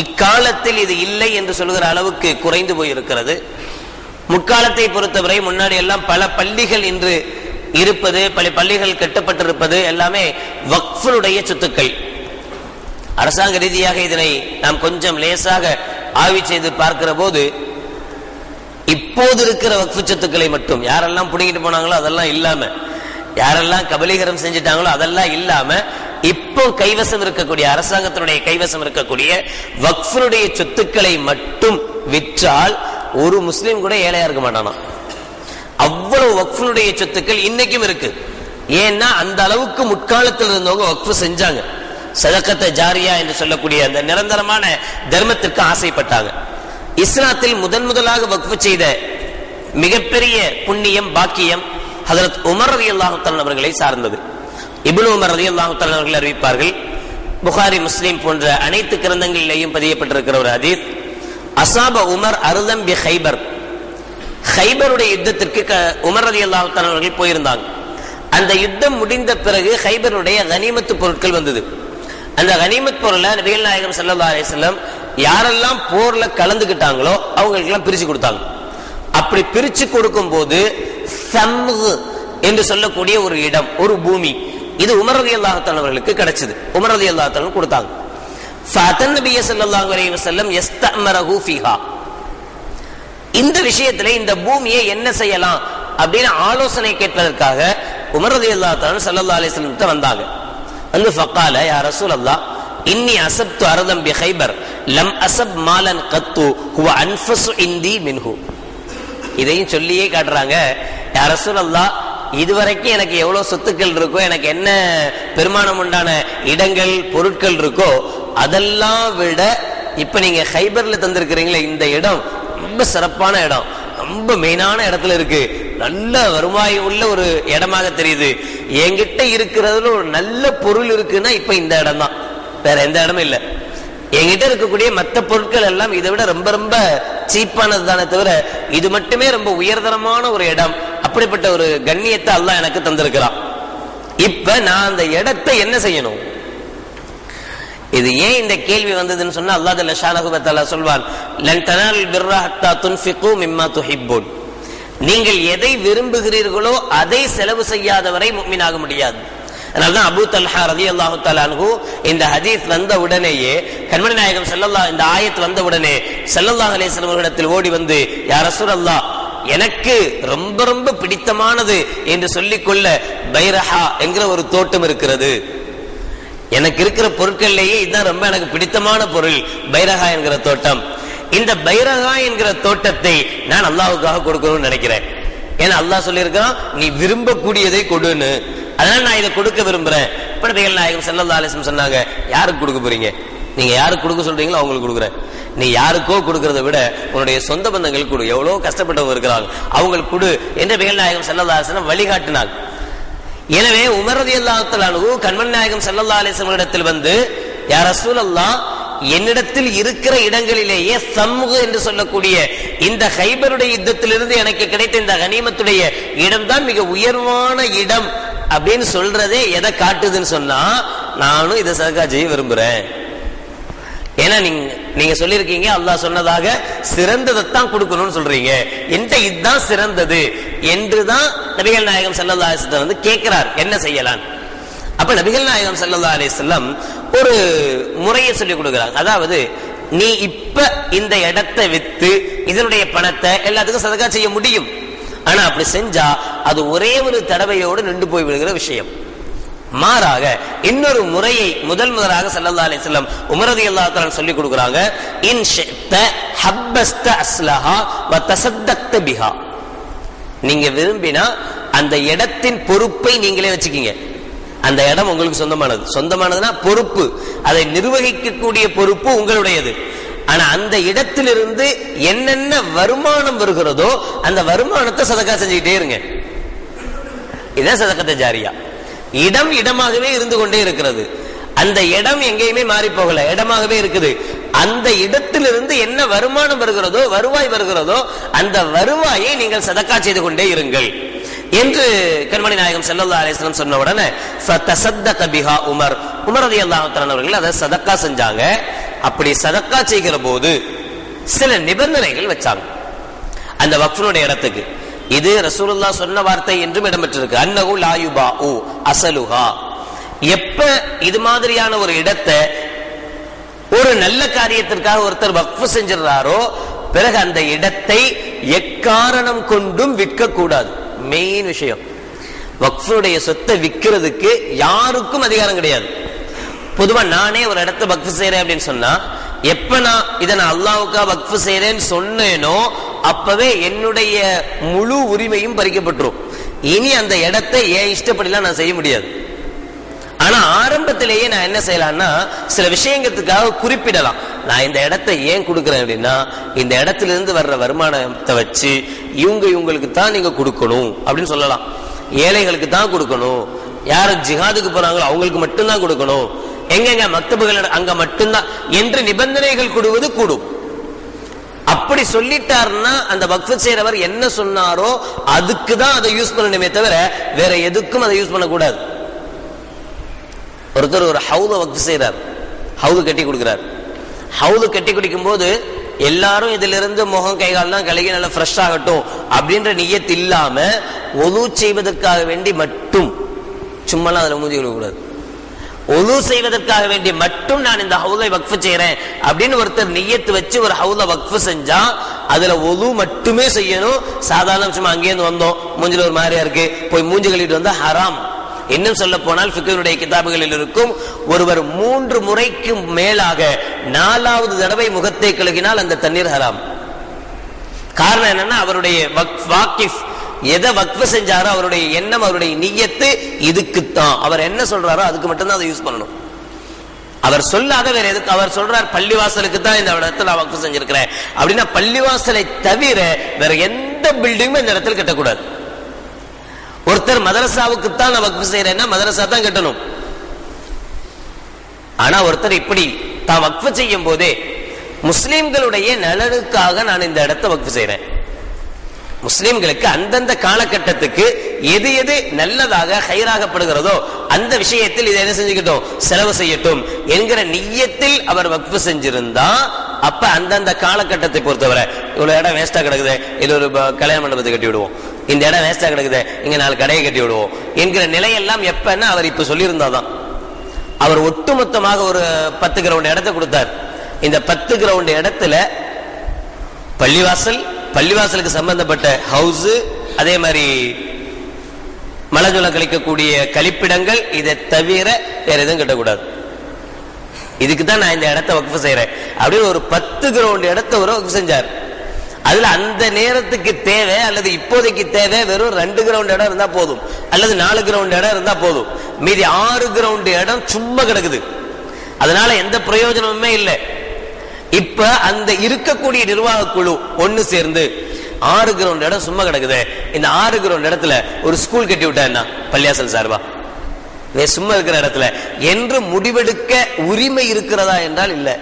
இக்காலத்தில் இது இல்லை என்று சொல்கிற அளவுக்கு குறைந்து போயிருக்கிறது. முற்காலத்தை பொறுத்தவரை முன்னாடி எல்லாம் பல பள்ளிகள் இன்று இருப்பது, பல பள்ளிகள் கட்டப்பட்டிருப்பது எல்லாமே வக்ஃபுடைய சொத்துக்கள். அரசாங்க ரீதியாக இதனை நாம் கொஞ்சம் லேசாக ஆய்வு செய்து பார்க்கிற போது இப்போது இருக்கிற வக்ஃபு சொத்துக்களை மட்டும், யாரெல்லாம் புடிங்கிட்டு போனாங்களோ அதெல்லாம் இல்லாம, யாரெல்லாம் கபலீகரம் செஞ்சிட்டாங்களோ அதெல்லாம் இல்லாம, இப்போ கைவசம் இருக்கக்கூடிய, அரசாங்கத்தினுடைய கைவசம் இருக்கக்கூடிய வக்ஃபுடைய சொத்துக்களை மட்டும் விற்றால் ஒரு முஸ்லீம் கூட ஏழையா இருக்க மாட்டானா. அவ்வளவு வக்ஃபுடைய சொத்துக்கள் இன்னைக்கும் இருக்கு. ஏன்னா அந்த அளவுக்கு முற்காலத்தில் இருந்தவங்க வக்ஃபு செஞ்சாங்க, சதக்கத்தை ஜாரியா என்று சொல்லக்கூடிய அந்த நிரந்தரமான தர்மத்திற்கு ஆசைப்பட்டாங்க. இஸ்லாத்தில் முதலாக வக்ஃபு செய்த மிகப்பெரிய புண்ணியம், பாக்கியம் ஹஜ்ரத் உமர் ரலியல்லாஹு தஆலா அவர்களை சார்ந்தது. இப்னு உமர் ரலியல்லாஹு தஆலா அவர்கள் அறிவிப்பார்கள், புகாரி, முஸ்லிம் போன்ற அனைத்து கிரந்தங்களிலேயும் பதியப்பட்டிருக்கிற ஒரு ஹதீஸ், அஸாப உமர் அர்தம் பி கைபர், கைபருடைய யுத்தத்திற்கு உமர் ரலியல்லாஹு தஆலா அவர்கள் போயிருந்தாங்க. அந்த யுத்தம் முடிந்த பிறகு கைபருடைய கனிமத்து பொருட்கள் வந்தது. அந்த கனிமத் பொருளை நபிகள் நாயகம் ஸல்லல்லாஹு அலைஹி வஸல்லம் யாரெல்லாம் போர்ல கலந்துக்கிட்டாங்களோ அவங்களுக்கு எல்லாம் பிரிச்சு கொடுத்தாங்க. அப்படி பிரிச்சு கொடுக்கும் போது சம்ஹ் என்று சொல்லக்கூடிய ஒரு இடம், ஒரு பூமி, இது உமர் ரலியல்லாஹு தஆலா அவர்களுக்கு கிடைச்சது. உமர் ரலியல்லாஹு தஆலா கொடுத்தாங்க. ஃபஅதன் நபிய ஸல்லல்லாஹு அலைஹி வஸல்லம் யஸ்தஅமரஹு ஃபீஹா, இந்த விஷயத்துல இந்த பூமியை என்ன செய்யலாம் அப்படின்னு ஆலோசனை கேட்பதற்காக உமர் ரலியல்லாஹு தஆலா ஸல்லல்லாஹு அலைஹி வஸல்லம் கிட்ட வந்தாங்க. வந்து ஃபகால யா ரசூலல்லாஹ் இன்னி அஸப்து அர்தம் பி கைபர் லம் அஸப் மாலன் கத்து ஹுவ அன்ஃபஸு இன்தி மின்ஹு. இதையும் சொல்லியே காட்டுறாங்க, யா ரசூலல்லாஹ் இதுவரைக்கும் எனக்கு எவ்வளவு சொத்துக்கள் இருக்கோ, எனக்கு என்ன பெருமானம் உண்டான இடங்கள் பொருட்கள் இருக்கோ அதெல்லாம் விட இப்ப நீங்க ஹைபர்ல தந்திருக்கிறீங்களே இந்த இடம் ரொம்ப சிறப்பான இடம், ரொம்ப மெயினான இடத்துல இருக்கு, நல்ல வருவாய் உள்ள ஒரு இடமாக தெரியுது, என்கிட்ட இருக்கிறதுல ஒரு நல்ல பொருள் இருக்குன்னா இப்ப இந்த இடம் தான், வேற எந்த இடமும் இல்லை. என்கிட்ட இருக்கக்கூடிய மற்ற பொருட்கள் எல்லாம் இதை விட ரொம்ப ரொம்ப சீப்பானது தானே தவிர இது மட்டுமே ரொம்ப உயர்தரமான ஒரு இடம். அப்படிப்பட்ட ஒரு கண்ணியத்தை அல்லாஹ் எனக்கு தந்திருக்கிறான். இப்ப நான் அந்த இடத்தை என்ன செய்யணும்? இது ஏன் இந்த கேள்வி வந்ததுன்னு சொன்னா அல்லாஹ் ஜல்ல ஷானஹு வ தஆலா சொல்வான், லன் தனாலுல் பிர்ர ஹத்தா துன்ஃபிகு மிம்மா துஹிப்பூன். நீங்கள் எதை விரும்புகிறீர்களோ அதை செலவு செய்யாதவரை முஃமினாக முடியாது. அதனால்தான் அபூ தல்ஹா ரலியல்லாஹு தஆலா அன்ஹு இந்த ஹதீஸ் வந்த உடனேயே கண்மணி நாயகம் ஸல்லல்லாஹு இந்த ஆயத் வந்த உடனே ஸல்லல்லாஹு அலைஹி வஸல்லம் அவர்களிடத்தில் ஓடி வந்து, யா ரசூலல்லாஹ், எனக்கு ரொம்ப ரொம்ப பிடித்தமானது என்று சொல்லிக்கொள்ள பைரஹா என்கிற ஒரு தோட்டம் இருக்கிறது. எனக்கு இருக்கிற பொருட்கள்லேயே இதுதான் ரொம்ப எனக்கு பிடித்தமான பொருள், பைரஹா என்கிற தோட்டம். இந்த பைரஹா என்கிற தோட்டத்தை நான் அல்லாஹ்வுக்காக கொடுக்கணும்னு நினைக்கிறேன். ஏன்னா அல்லாஹ் சொல்லியிருக்கான், நீ விரும்பக்கூடியதை கொடுன்னு. அதனால நான் இதை கொடுக்க விரும்புறேன். நபிகள் நாயகம் ஸல்லல்லாஹு அலைஹி வஸல்லம் சொன்னாங்க, யாருக்கு கொடுக்க போறீங்க? நீங்க யாருக்கு கொடுக்க சொல்றீங்களோ அவங்களுக்கு கொடுக்குறேன். நீ யாருக்கோ கொடுக்கறத விட உன்னுடைய சொந்த பந்தங்களுக்கு கொடு, எவ்வளவு கஷ்டப்பட்டவங்க இருக்கிறாங்க அவங்களுக்கு கொடு என்று நபிகள் நாயகம் ஸல்லல்லாஹு அலைஹி வஸல்லம் வழிகாட்டினாங்க. எனவே உமர் ரலியல்லாஹு தஆலா அன்ஹு கண்மணி நாயகம் ஸல்லல்லாஹு அலைஹி வஸல்லம் இடத்தில் வந்து, யா ரசூலல்லாஹ், என்னிடத்தில் இருக்கிற இடங்களிலேயே சம்ஹு என்று சொல்லக்கூடிய இந்த ஹைபருடைய யுத்தத்திலிருந்து எனக்கு கிடைத்த இந்த கனிமத்துடைய இடம்தான் மிக உயர்வான இடம் அப்படின்னு சொல்றதே எதை காட்டுதுன்னு சொன்னா, நானும் இதை சதகா செய்ய விரும்புறேன். ஏன்னா நீங்க சொல்லியிருக்கீங்க அல்லாஹ் சொன்னதாக சிறந்ததைத்தான் கொடுக்கணும்னு சொல்றீங்க, என்கிட்ட இதுதான் சிறந்தது என்றுதான் நபிகள் நாயகம் ஸல்லல்லாஹு அலைஹி வஸல்லம் வந்து கேட்கிறார், என்ன செய்யலாம். அப்ப நபிகள் நாயகம் ஸல்லல்லாஹு அலைஹி வஸல்லம் ஒரு முறையை சொல்லி கொடுக்கிறாங்க. அதாவது, நீ இப்ப இந்த இடத்தை வித்து இதனுடைய பணத்தை எல்லாத்துக்கும் சதகா செய்ய முடியும். ஆனா அப்படி செஞ்சா அது ஒரே ஒரு தடவையோடு நின்று போய் விடுகிற விஷயம். மாறாக இன்னொரு முறையை முதலாக ஸல்லல்லாஹு அலைஹி வஸல்லம் உமர் ரலியல்லாஹு தஆலா சொல்லி கொடுக்கறாங்க, இன் ஷிஅத ஹப்பஸ்த அஸ்லஹா வ தஸத்தக்த பிஹா. நீங்க விரும்பினா அந்த இடத்தின் பொறுப்பை நீங்களே வச்சுக்கீங்க. அந்த இடம் உங்களுக்கு சொந்தமானது. சொந்தமானதுன்னா பொறுப்பு, அதை நிர்வகிக்கக்கூடிய பொறுப்பு உங்களுடையது. ஆனா அந்த இடத்திலிருந்து என்னென்ன வருமானம் வருகிறதோ அந்த வருமானத்தை சதகா செஞ்சுக்கிட்டே இருங்க. இதான் சதகத்தை ஜாரியா. இடம் இடமாகவே இருந்து கொண்டே இருக்கிறது. அந்த இடம் எங்கேயுமே மாறி போகல, இடமாகவே இருக்குது. அந்த இடத்திலிருந்து என்ன வருமானம் வருகிறதோ, வருவாய் வருகிறதோ, அந்த வருவாயை நீங்கள் சதக்கா செய்து கொண்டே இருங்கள் என்று கண்மணி நாயகம் ஸல்லல்லாஹு அலைஹி வஸல்லம் சொன்ன உடனே ஃபதஸத்தக பிஹா உமர் ரலியல்லாஹு தஆலா அவர்கள் அதை சதக்கா செஞ்சாங்க. அப்படி சதக்கா செய்கிற போது சில நிபந்தனைகள் வச்சாங்க அந்த வக்ஃபுடைய இடத்துக்கு. இது ரசூலுல்லாஹ் சொன்ன வார்த்தை என்றும் இடம்பெற்றிருக்கு, அன்னஹு லா யுபாஉ அஸலுஹா. எப்ப இது மாதிரியான ஒரு இடத்தை ஒரு நல்ல காரியத்திற்காக ஒருத்தர் வக்ஃப் செஞ்சிடறாரோ பிறகு அந்த இடத்தை எக்காரணம் கொண்டும் விற்க கூடாது. மெயின் விஷயம், வக்ஃபுடைய சொத்தை விற்கிறதுக்கு யாருக்கும் அதிகாரம் கிடையாது. பொதுவா நானே ஒரு இடத்தை வக்ஃப் செய்யறேன் அப்படின்னு சொன்னா, எப்ப நான் அல்லாஹ்வுக்கா வக்ஃப் செய்யறேன்னு சொன்னேனோ அப்பவே என்னுடைய முழு உரிமையும் பறிக்கப்பட்டுரும். இனி அந்த இடத்தை ஏன் இஷ்டப்படிலாம் நான் செய்ய முடியாது. ஆனா ஆரம்பத்திலேயே நான் என்ன செய்யலாம்னா, சில விஷயங்களுக்காக குறிப்பிடலாம். நான் இந்த இடத்தை ஏன் கொடுக்குறேன் அப்படின்னா, இந்த இடத்திலிருந்து வர்ற வருமானத்தை வச்சு இவங்களுக்கு தான் நீங்க கொடுக்கணும் அப்படின்னு சொல்லலாம். ஏழைகளுக்கு தான் கொடுக்கணும், யாரு ஜிஹாதுக்கு போறாங்களோ அவங்களுக்கு மட்டும்தான் கொடுக்கணும், எங்க மக்தபுகள் அங்க மட்டும்தான் என்று நிபந்தனைகள் கூடுவது கூடும். அப்படி சொல்லிட்டாருன்னா அந்த வக்ஃப் செய்றவர் என்ன சொன்னாரோ அதுக்கு தான் அதை யூஸ் பண்ணணுமே தவிர வேற எதுக்கும் அதை யூஸ் பண்ணக்கூடாது. ஒருத்தர் ஒரு ஹவுத வக்ஃப் செய்றார், ஹவுது கட்டி கொடுக்கிறார். ஹவுது கட்டி குடிக்கும் போது எல்லாரும் இதுல இருந்து முகம் கைகால்லாம் கழுகி நல்லா ஃப்ரெஷ் ஆகட்டும் அப்படின்ற நியத் இல்லாம ஒது செய்வதற்காக வேண்டி மட்டும், சும்மாலாம் அதுல மூஞ்சி கூடாது, ஒது செய்வதற்காக வேண்டி மட்டும் நான் இந்த ஹவுதை வக்ஃப் செய்யறேன் அப்படின்னு ஒருத்தர் நியத்து வச்சு ஒரு ஹவுத வக்ஃப் செஞ்சா அதுல ஒது மட்டுமே செய்யணும். சாதாரண சும்மா அங்கேயிருந்து வந்தோம் மூஞ்சில ஒரு மாதிரியா இருக்கு போய் மூஞ்சி கழிட்டு வந்தா ஹராம். இன்னும் சொல்ல போனால் ஃபிக்ஹுடைய கிதாபுகளில் இருக்கும், ஒருவர் 3 முறைக்கு மேலாக 4வது தடவை முகத்தை கழுகினால் அந்த தண்ணீர் ஹராம். காரணம் என்னன்னா, அவருடைய வாக்கிஃப் எதை வக்ஃப் செஞ்சாரோ அவருடைய எண்ணம், அவருடைய நியத்து இதுக்குத்தான். அவர் என்ன சொல்றாரோ அதுக்கு மட்டும்தான் அதை யூஸ் பண்ணணும். அவர் சொல்லாத வேற எதுக்கு? அவர் சொல்றார் பள்ளிவாசலுக்கு தான் இந்த இடத்துல நான் வக்ஃப் செஞ்சிருக்கிறேன் அப்படின்னா பள்ளிவாசலை தவிர வேற எந்த பில்டிங்குமே இந்த இடத்துல கட்டக்கூடாது. ஒருத்தர் மதரசாவுக்கு தான் நான் வக்ஃப் செய்யறேன்னா மதரசா தான் கட்டணும். ஆனா ஒருத்தர் இப்படி தான் வக்ஃப் செய்யும் போதே முஸ்லிம்களுடைய நலனுக்காக நான் இந்த இடத்தை வக்ஃப் செய்யறேன், முஸ்லிம்களுக்கு அந்தந்த காலகட்டத்துக்கு எது எது நல்லதாக ஹைராகப்படுகிறதோ அந்த விஷயத்தில் இதை என்ன செஞ்சுக்கிட்டோம், செலவு செய்யட்டும் என்கிற நிய்யத்தில் அவர் வக்ஃப் செஞ்சிருந்தா அப்ப அந்தந்த காலகட்டத்தை பொறுத்தவரை இவ்வளவு இடம் வேஸ்டா கிடக்குது, இது ஒரு கல்யாண மண்டபத்தை கட்டி விடுவோம், இந்த இடம் வேஸ்டா கிடக்குது இங்க 4 கடையை கட்டி விடுவோம் என்கிற நிலையெல்லாம் எப்பன்னா அவர் இப்ப சொல்லியிருந்தாதான். அவர் ஒட்டுமொத்தமாக ஒரு 10 கிரவுண்ட் இடத்தை கொடுத்தார். இந்த 10 கிரவுண்ட் இடத்துல பள்ளிவாசலுக்கு சம்பந்தப்பட்ட ஹவுஸ், அதே மாதிரி மலஜலம் கழிக்கக்கூடிய கழிப்பிடங்கள், இதை தவிர வேற எதுவும் கட்டக்கூடாது. இதுக்கு தான் நான் இந்த இடத்தை வக்ஃப் செய்யறேன் அப்படின்னு ஒரு 10 கிரவுண்ட் இடத்தை ஒரு வக்ஃப் செஞ்சார். அதுல அந்த நேரத்துக்கு தேவை அல்லது இப்போதைக்கு தேவை வெறும் 2 கிரவுண்ட் இடம் இருந்தா போதும், அல்லது 4 கிரவுண்ட் இடம் இருந்தா போதும். மீதி 6 கிரவுண்ட் இடம் சும்மா கிடக்குது, அதனால எந்த பிரயோஜனமுமே இல்லை. இப்ப அந்த இருக்கக்கூடிய நிர்வாக குழு ஒன்னு சேர்ந்து 6 கிரவுண்ட் இடம் சும்மா கிடக்குது, இந்த 6 கிரவுண்ட் இடத்துல ஒரு ஸ்கூல் கட்டி விட்டா என்ன, பள்ளியாசல் சார்பா சும்மா இருக்கிற இடத்துல என்று முடிவெடுக்க உரிமை இருக்கிறதா என்றால் இல்லை.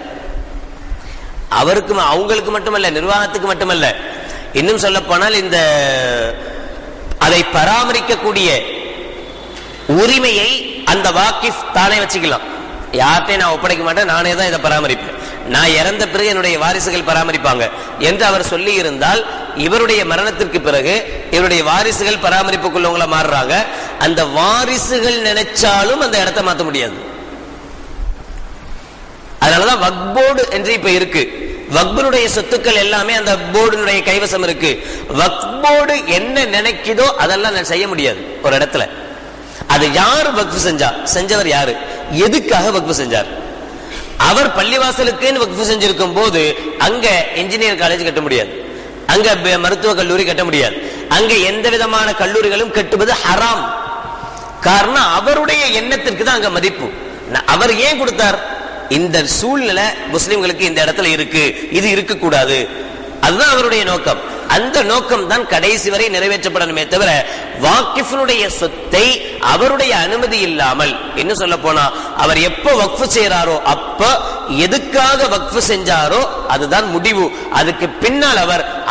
அவருக்கு அவங்களுக்கு மட்டுமல்ல, நிர்வாகத்துக்கு மட்டுமல்ல, இன்னும் சொல்ல போனால் இந்த அதை பராமரிக்கக்கூடிய உரிமையை அந்த வாக்கிஃப் தானே வச்சுக்கலாம். யார்கிட்டையும் நான் ஒப்படைக்க மாட்டேன், நானே தான் இதை பராமரிப்பேன், நான் இறந்த பிறகு என்னுடைய வாரிசுகள் பராமரிப்பாங்க என்று அவர் சொல்லி இருந்தால் இவருடைய மரணத்திற்கு பிறகு இவருடைய வாரிசுகள் பராமரிப்புக்குள்ளவங்கள மாறுறாங்க. அந்த வாரிசுகள் நினைச்சாலும் அந்த இடத்தை மாற்ற முடியாது. அதனாலதான் வக்ஃப் போர்டு என்று இப்ப இருக்கு. வக்ஃபுடைய சொத்துக்கள் எல்லாமே அந்த போர்டுடைய கைவசம் இருக்கு. வக்ஃப் போர்டு என்ன நினைக்குதோ அதெல்லாம் செய்ய முடியாது ஒரு இடத்துல. அது யார் வக்ஃப் செஞ்சவர் யாரு, எதுக்காக வக்ஃப் செஞ்சார்? அவர் பள்ளிவாசலுக்கு வக்ஃப் செஞ்சிருக்கும் போது அங்க இன்ஜினியர் காலேஜ் கட்ட முடியாது, அங்க மருத்துவ கல்லூரி கட்ட முடியாது, அங்க எந்த விதமான கல்லூரிகளும் கட்டுவது ஹராம். காரணம் அவருடைய எண்ணத்திற்கு தான் அங்க மதிப்பு. அவர் ஏன் கொடுத்தார்? இந்த சூழ்நிலை முஸ்லிம்களுக்கு இந்த இடத்துல இருக்கு, இது இருக்க கூடாது, அதுதான் அவருடைய நோக்கம். அந்த நோக்கம் தான் கடைசி வரை நிறைவேற்றப்படணுமே தவிர வாக்கிஃபினுடைய சொத்தை அவருடைய அனுமதி இல்லாமல், என்ன சொல்ல போனா அவர் எப்ப வக்ஃப் செய்யறாரோ அப்ப எதுக்காக வக்ஃப் செஞ்சாரோ அதுதான் முடிவு. அதுக்கு பின்னால்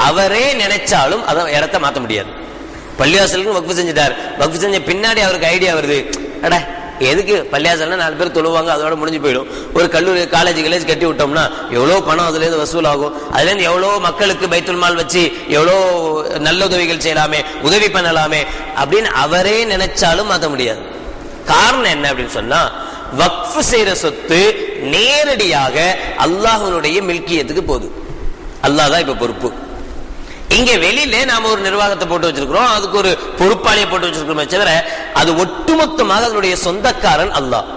அவரே நினைச்சாலும் அதை இடத்தை மாற்ற முடியாது. பள்ளிவாசலுக்கு வக்ஃப் செஞ்சிட்டார், வக்ஃப் செஞ்ச பின்னாடி அவருக்கு ஐடியா வருது, அட எதுக்கு பள்ளியாசல்னா 4 பேர் தொழுவாங்க, அதோட முடிஞ்சு போயிடும். ஒரு கல்லூரி காலேஜ் கட்டி விட்டோம்னா எவ்வளவு பணம் அதுல இருந்து வசூல் ஆகும், அதுல இருந்து எவ்வளவு மக்களுக்கு பைத்துல் மால் வச்சு எவ்வளோ நல்ல உதவிகள் செய்யலாமே, உதவி பண்ணலாமே அப்படின்னு அவரே நினைச்சாலும் மாற்ற முடியாது. காரணம் என்ன அப்படின்னு சொன்னா வக்ஃப் செய்யற சொத்து நேரடியாக அல்லாஹ்வுடைய மில்கியத்துக்கு போகுது. அல்லாஹ் தான் இப்ப பொறுப்பு. இங்க வெளியில நாம ஒரு நிர்வாகத்தை போட்டு வச்சிருக்கிறோம், அதுக்கு ஒரு பொறுப்பாளியை போட்டு வச்சிருக்கிறோமே தவிர அது ஒட்டுமொத்தமாக அதனுடைய சொந்தக்காரன் அல்லாஹ்.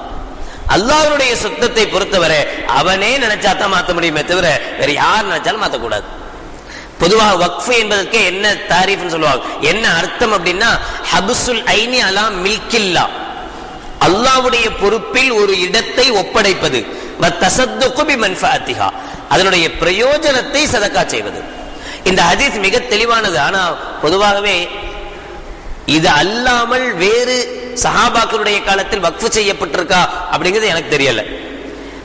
அல்லாஹ்வுடைய சொத்தத்தை பொறுத்தவரை அவனே நினைச்சாதான் மாற்ற முடியுமே தவிர வேற யார் நினைச்சாலும் மாற்றக்கூடாது. பொதுவாக வக்ஃப் என்பதற்கு என்ன தாரீஃப்னு சொல்லுவாங்க, என்ன அர்த்தம் அப்படின்னா ஹப்சுல் ஐனி அலா மில்கில்லா, அல்லாஹ்வுடைய பொறுப்பில் ஒரு இடத்தை ஒப்படைப்பது, வத்தஸத்துகு பிமன்ஃபஅத்திஹா, அதனுடைய பிரயோஜனத்தை சதகா செய்வது. இந்த ஹதீஸ் மிக தெளிவானது. ஆனா பொதுவாகவே இது அல்லாமல் வேறு சஹாபாக்களுடைய காலத்தில் வக்ஃப் செய்யப்பட்டிருக்கா அப்படிங்கிறது எனக்கு தெரியல.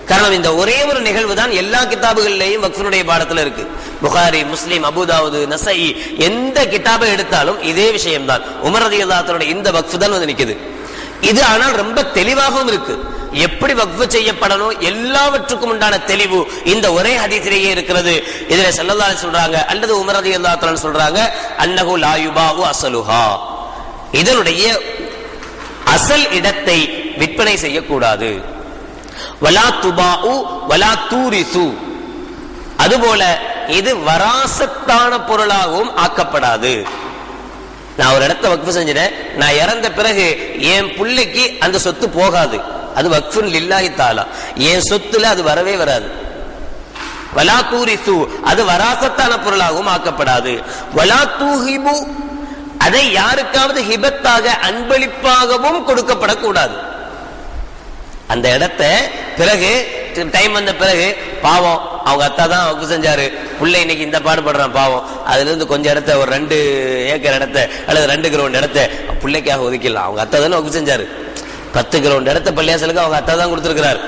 காரணம் இந்த ஒரே ஒரு நிகழ்வு தான் எல்லா கிதாபுகளிலேயும் வக்ஃபினுடைய பாடத்துல இருக்கு. புகாரி, முஸ்லிம், அபூதாவுது, நஸஈ எந்த கிதாபை எடுத்தாலும் இதே விஷயம்தான். உமர் ரலியல்லாஹு அன்ஹு இந்த வக்ஃப் தான் வந்து நிக்குது. இது ஆனால் ரொம்ப தெளிவாகவும் இருக்கு. எப்படி வக்ஃப் செய்யப்படணும் எல்லாவற்றுக்கும் உண்டான தெளிவு இந்த ஒரே ஹதீஸிலேயே இருக்கிறது. இதுல ஸல்லல்லாஹு அலைஹி சொல்றாங்க அல்லது உமர் ரலியல்லாஹு அன்ஹு சொல்றாங்க அன்னஹு லா யுபாஉ அஸ்லுஹா, இதனுடைய அசல் இடத்தை விற்பனை செய்யக்கூடாது. வலா துபாஉ வலா தூரிசு, அதுபோல இது வராசத்தான பொருளாகவும் ஆக்கப்படாது. நான் ஒரு இடத்தை வக்ஃப் செஞ்சிட்டேன், நான் இறந்த பிறகு என் பிள்ளைக்கு அந்த சொத்து போகாது, அது வக்ஃபுன் லில்லாஹி தஆலா, என் சொத்துல அது வரவே வராது. வலா தூரிசு, அது வராசத்தான பொருளாகவும் ஆக்கப்படாது. வலா தூஹிபு, அதை யாருக்காவது ஹிபத்தாக அன்பளிப்பாகவும் கொடுக்கப்படக்கூடாது. அந்த இடத்தை பிறகு டைம் வந்த பிறகு பாவம் அவங்க அத்தா தான் வக்ஃபு செஞ்சாரு, பிள்ளை இன்னைக்கு இந்த பாடுபடுறான் பாவம், அதுல இருந்து கொஞ்சம் இடத்த ஒரு 2 ஏக்கர் இடத்த அல்லது 2 கிரவுண்ட் இடத்த பிள்ளைக்காக ஒதுக்கிடலாம். அவங்க அத்தா தானே வக்ஃபு செஞ்சாரு. 10 கிரவுண்ட் இடத்த பள்ளியாசலுக்கு அவங்க அத்தா தான் கொடுத்திருக்கிறார்.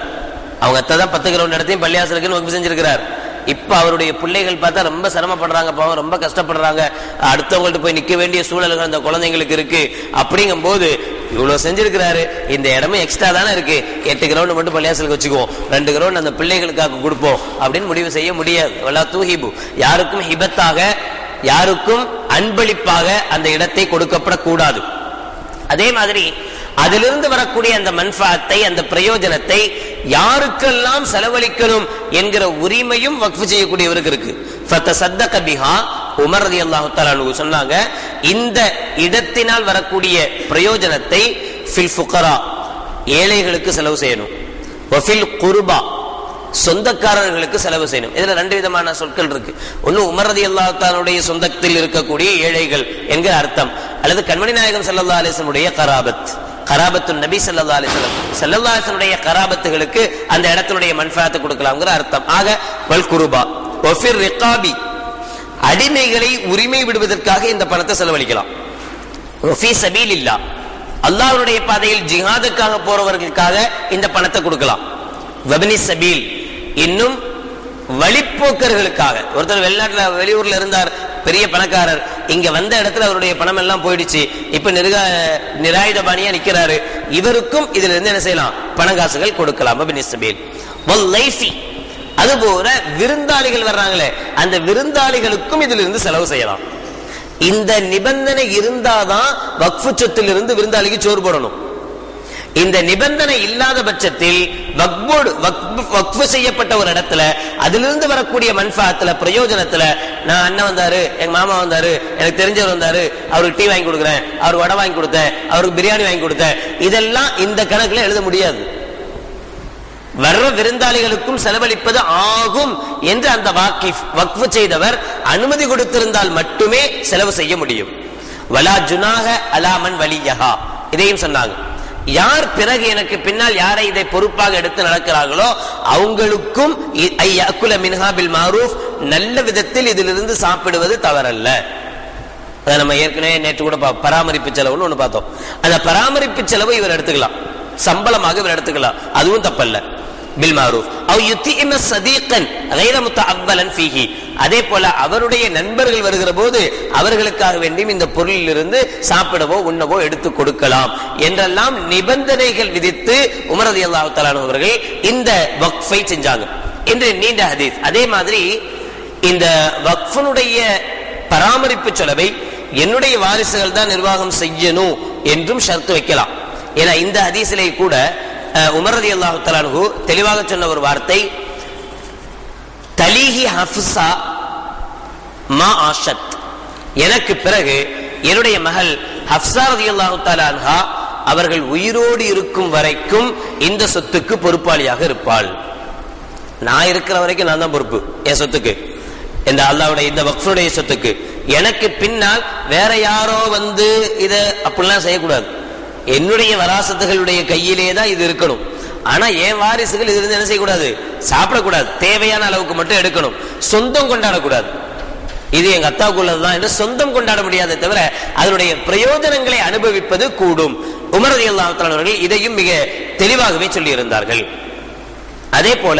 அவங்க அத்தா தான் 10 கிரவுண்ட் இடத்தையும் பள்ளியாசலுக்குன்னு வக்ஃபு செஞ்சிருக்கிறார். இப்ப அவருடைய பிள்ளைகள் பார்த்தா ரொம்ப சிரமப்படுறாங்க, பாவம் ரொம்ப கஷ்டப்படுறாங்க, அடுத்தவங்கள்ட்ட போய் நிக்க வேண்டிய சூழல்கள் அந்த குழந்தைங்களுக்கு இருக்கு. அப்படிங்கும் போது இவ்வளவு செஞ்சிருக்கிறாரு, இந்த இடமும் எக்ஸ்ட்ரா தானே இருக்கு, 8 கிரவுண்ட் மட்டும் பள்ளியாசலுக்கு வச்சுக்குவோம், 2 கிரவுண்ட் அந்த பிள்ளைகளுக்காக கொடுப்போம் அப்படின்னு முடிவு செய்ய முடியாது. வலா தூஹிபு, யாருக்கும் ஹிபத்தாக யாருக்கும் அன்பளிப்பாக அந்த இடத்தை கொடுக்கப்படக்கூடாது. அதே மாதிரி அதிலிருந்து வரக்கூடிய அந்த மன்ஃபாத்தை அந்த பிரயோஜனத்தை யாருக்கெல்லாம் செலவழிக்கணும் என்கிற உரிமையும் வக்ஃப் செய்யக்கூடியவருக்கு இருக்கு. ஃபதஸத்தக பிஹா, உமர் ரலியல்லாஹு தஆலா அன்ஹு சொன்னாங்க, இந்த இடத்தினால் வரக்கூடிய பிரயோஜனத்தை ஃபில் ஃபுகரா, ஏழைகளுக்கு செலவு செய்யணும், வஃபில் குர்பா, சொந்தக்காரர்களுக்கு செலவு செய்யணும். இதுல 2 விதமான சொற்கள் இருக்கு. ஒன்னு உமர் ரலியல்லாஹு தஆலாவுடைய சொந்தத்தில் இருக்கக்கூடிய ஏழைகள் என்கிற அர்த்தம், அல்லது கண்மணி நாயகம் ஸல்லல்லாஹு அலைஹி வஸல்லம் உடைய கராபத், கராபத்து நபி ஸல்லல்லாஹு அலைஹி வஸல்லம் ஸல்லல்லாஹு அலைஹி வஸல்லம் உடைய கராபத்துகளுக்கு அந்த இடத்தினுடைய மன்ஃபாஅத்தை கொடுக்கலாம்ங்கற அர்த்தம். ஆக வல் குர்பா வஃபிர் ரிகாபி, அடிமைகளை உரிமை விடுவதற்காக இந்த பணத்தை செலவழிக்கலாம். வஃபி சபீலில்லாஹ், அல்லாஹ்வுடைய பாதையில் ஜிஹாதுக்காக போறவர்களுக்காக இந்த பணத்தை கொடுக்கலாம். வப்னி சபீல், இன்னும் வழிப்போக்கர்களுக்காக. ஒருத்தர் வெளிநாட்டுல வெளியூர்ல இருந்தார், பெரிய பணக்காரர், இங்க வந்த இடத்துல அவருடைய பணம் எல்லாம் போயிடுச்சு, இப்ப நிராயுதபாணியா நிக்கிறாரு, இவருக்கும் இதுல இருந்து என்ன செய்யலாம், பணங்காசுகள் கொடுக்கலாம். வப்னி சபீல் வல் லைஃபி, அதுபோல விருந்தாளிகள் வர்றாங்களே அந்த விருந்தாளிகளுக்கும் இதுல இருந்து செலவு செய்யலாம். இந்த நிபந்தனை இருந்தாதான் வக்ஃபு சொத்திலிருந்து விருந்தாளிக்கு சோறு போடணும். இந்த நிபந்தனை இல்லாத பட்சத்தில் வக்ஃப் செய்யப்பட்ட ஒரு இடத்துல அதிலிருந்து வரக்கூடிய மன்ஃபாத்துல பிரயோஜனத்துல, நான் அண்ணன் வந்தாரு, எங்க மாமா வந்தாரு, எனக்கு தெரிஞ்சவர் வந்தாரு, அவருக்கு டீ வாங்கி கொடுக்குறேன், அவருக்கு வடை வாங்கி கொடுத்தேன், அவருக்கு பிரியாணி வாங்கி கொடுத்தேன், இதெல்லாம் இந்த கணக்குல எழுத முடியாது. வர்ற விருந்தாளிகளுக்கும் செலவழிப்பது ஆகும் என்று அந்த வக்ஃப் செய்தவர் அனுமதி கொடுத்திருந்தால் மட்டுமே செலவு செய்ய முடியும். வலா ஜுனாஹ அலா மன் வலியஹா, இதையும் சொன்னாங்க. யார் பிறகு எனக்கு பின்னால் யாரை இதை பொறுப்பாக எடுத்து நடக்கிறார்களோ அவங்களுக்கும் ஐயக்குல மின்ஹா பில் மாரூஃப், நல்ல விதத்தில் இதிலிருந்து சாப்பிடுவது தவறல்ல. அதை நம்ம ஏற்கனவே நேற்று கூட பராமரிப்பு செலவுன்னு ஒண்ணு பார்த்தோம். அந்த பராமரிப்பு செலவு இவர் எடுத்துக்கலாம், சம்பளமாக இவர் எடுத்துக்கலாம், அதுவும் தப்பல்ல. பில் மாரூஃப் அவ் யுத்திஇம ஸதீகன் கைர முத்தஅவ்வலன் ஃபீஹி, அதே போல அவருடைய நண்பர்கள் வருகிற போது அவர்களுக்காக வேண்டியும் இந்த பொருளில் இருந்து சாப்பிடவோ உண்ணவோ எடுத்து கொடுக்கலாம் என்றெல்லாம் நிபந்தனைகள் விதித்து உமர் ரலியல்லாஹு தஆலா அவர்கள் இந்த வக்ஃபை செஞ்சாங்க என்று நீண்ட ஹதீஸ். அதே மாதிரி இந்த வக்ஃபுடைய பராமரிப்பு செலவை என்னுடைய வாரிசுகள் தான் நிர்வாகம் செய்யணும் என்றும் ஷர்த்து வைக்கலாம். ஏன்னா இந்த ஹதீஸிலே கூட உமர் ரலியல்லாஹு தஆலா அன்ஹு தெளிவாக சொன்ன ஒரு வார்த்தை, தலீஹி ஹஃப்ஸா மா ஆஷத், எனக்கு பிறகு என்னுடைய மகள் ஹஃப்ஸா ரலியல்லாஹு தஆலா அன்ஹா அவர்கள் உயிரோடு இருக்கும் வரைக்கும் இந்த சொத்துக்கு பொறுப்பாளியாக இருப்பாள். நான் இருக்கிற வரைக்கும் நான் தான் பொறுப்பு என் சொத்துக்கு, இந்த அல்லாஹ்வுடைய இந்த வக்ஃபுடைய சொத்துக்கு. எனக்கு பின்னால் வேற யாரோ வந்து இத அப்படிலாம் செய்யக்கூடாது. என்னுடைய வராசத்துகளுடைய கையிலே தான் இது இருக்கணும். ஆனா என் வாரிசுகள் இது இருந்து என்ன செய்யக்கூடாது, சாப்பிடக்கூடாது, தேவையான அளவுக்கு மட்டும் எடுக்கணும், சொந்தம் கொண்டாடக்கூடாது. இது எங்க அத்தாவுக்குள்ளதுதான் என்று சொந்தம் கொண்டாட முடியாத தவிர அதனுடைய பிரயோஜனங்களை அனுபவிப்பது கூடும். உமர் ரலியல்லாஹு தஆலா அவர்கள் இதையும் மிக தெளிவாகவே சொல்லி இருந்தார்கள். அதே போல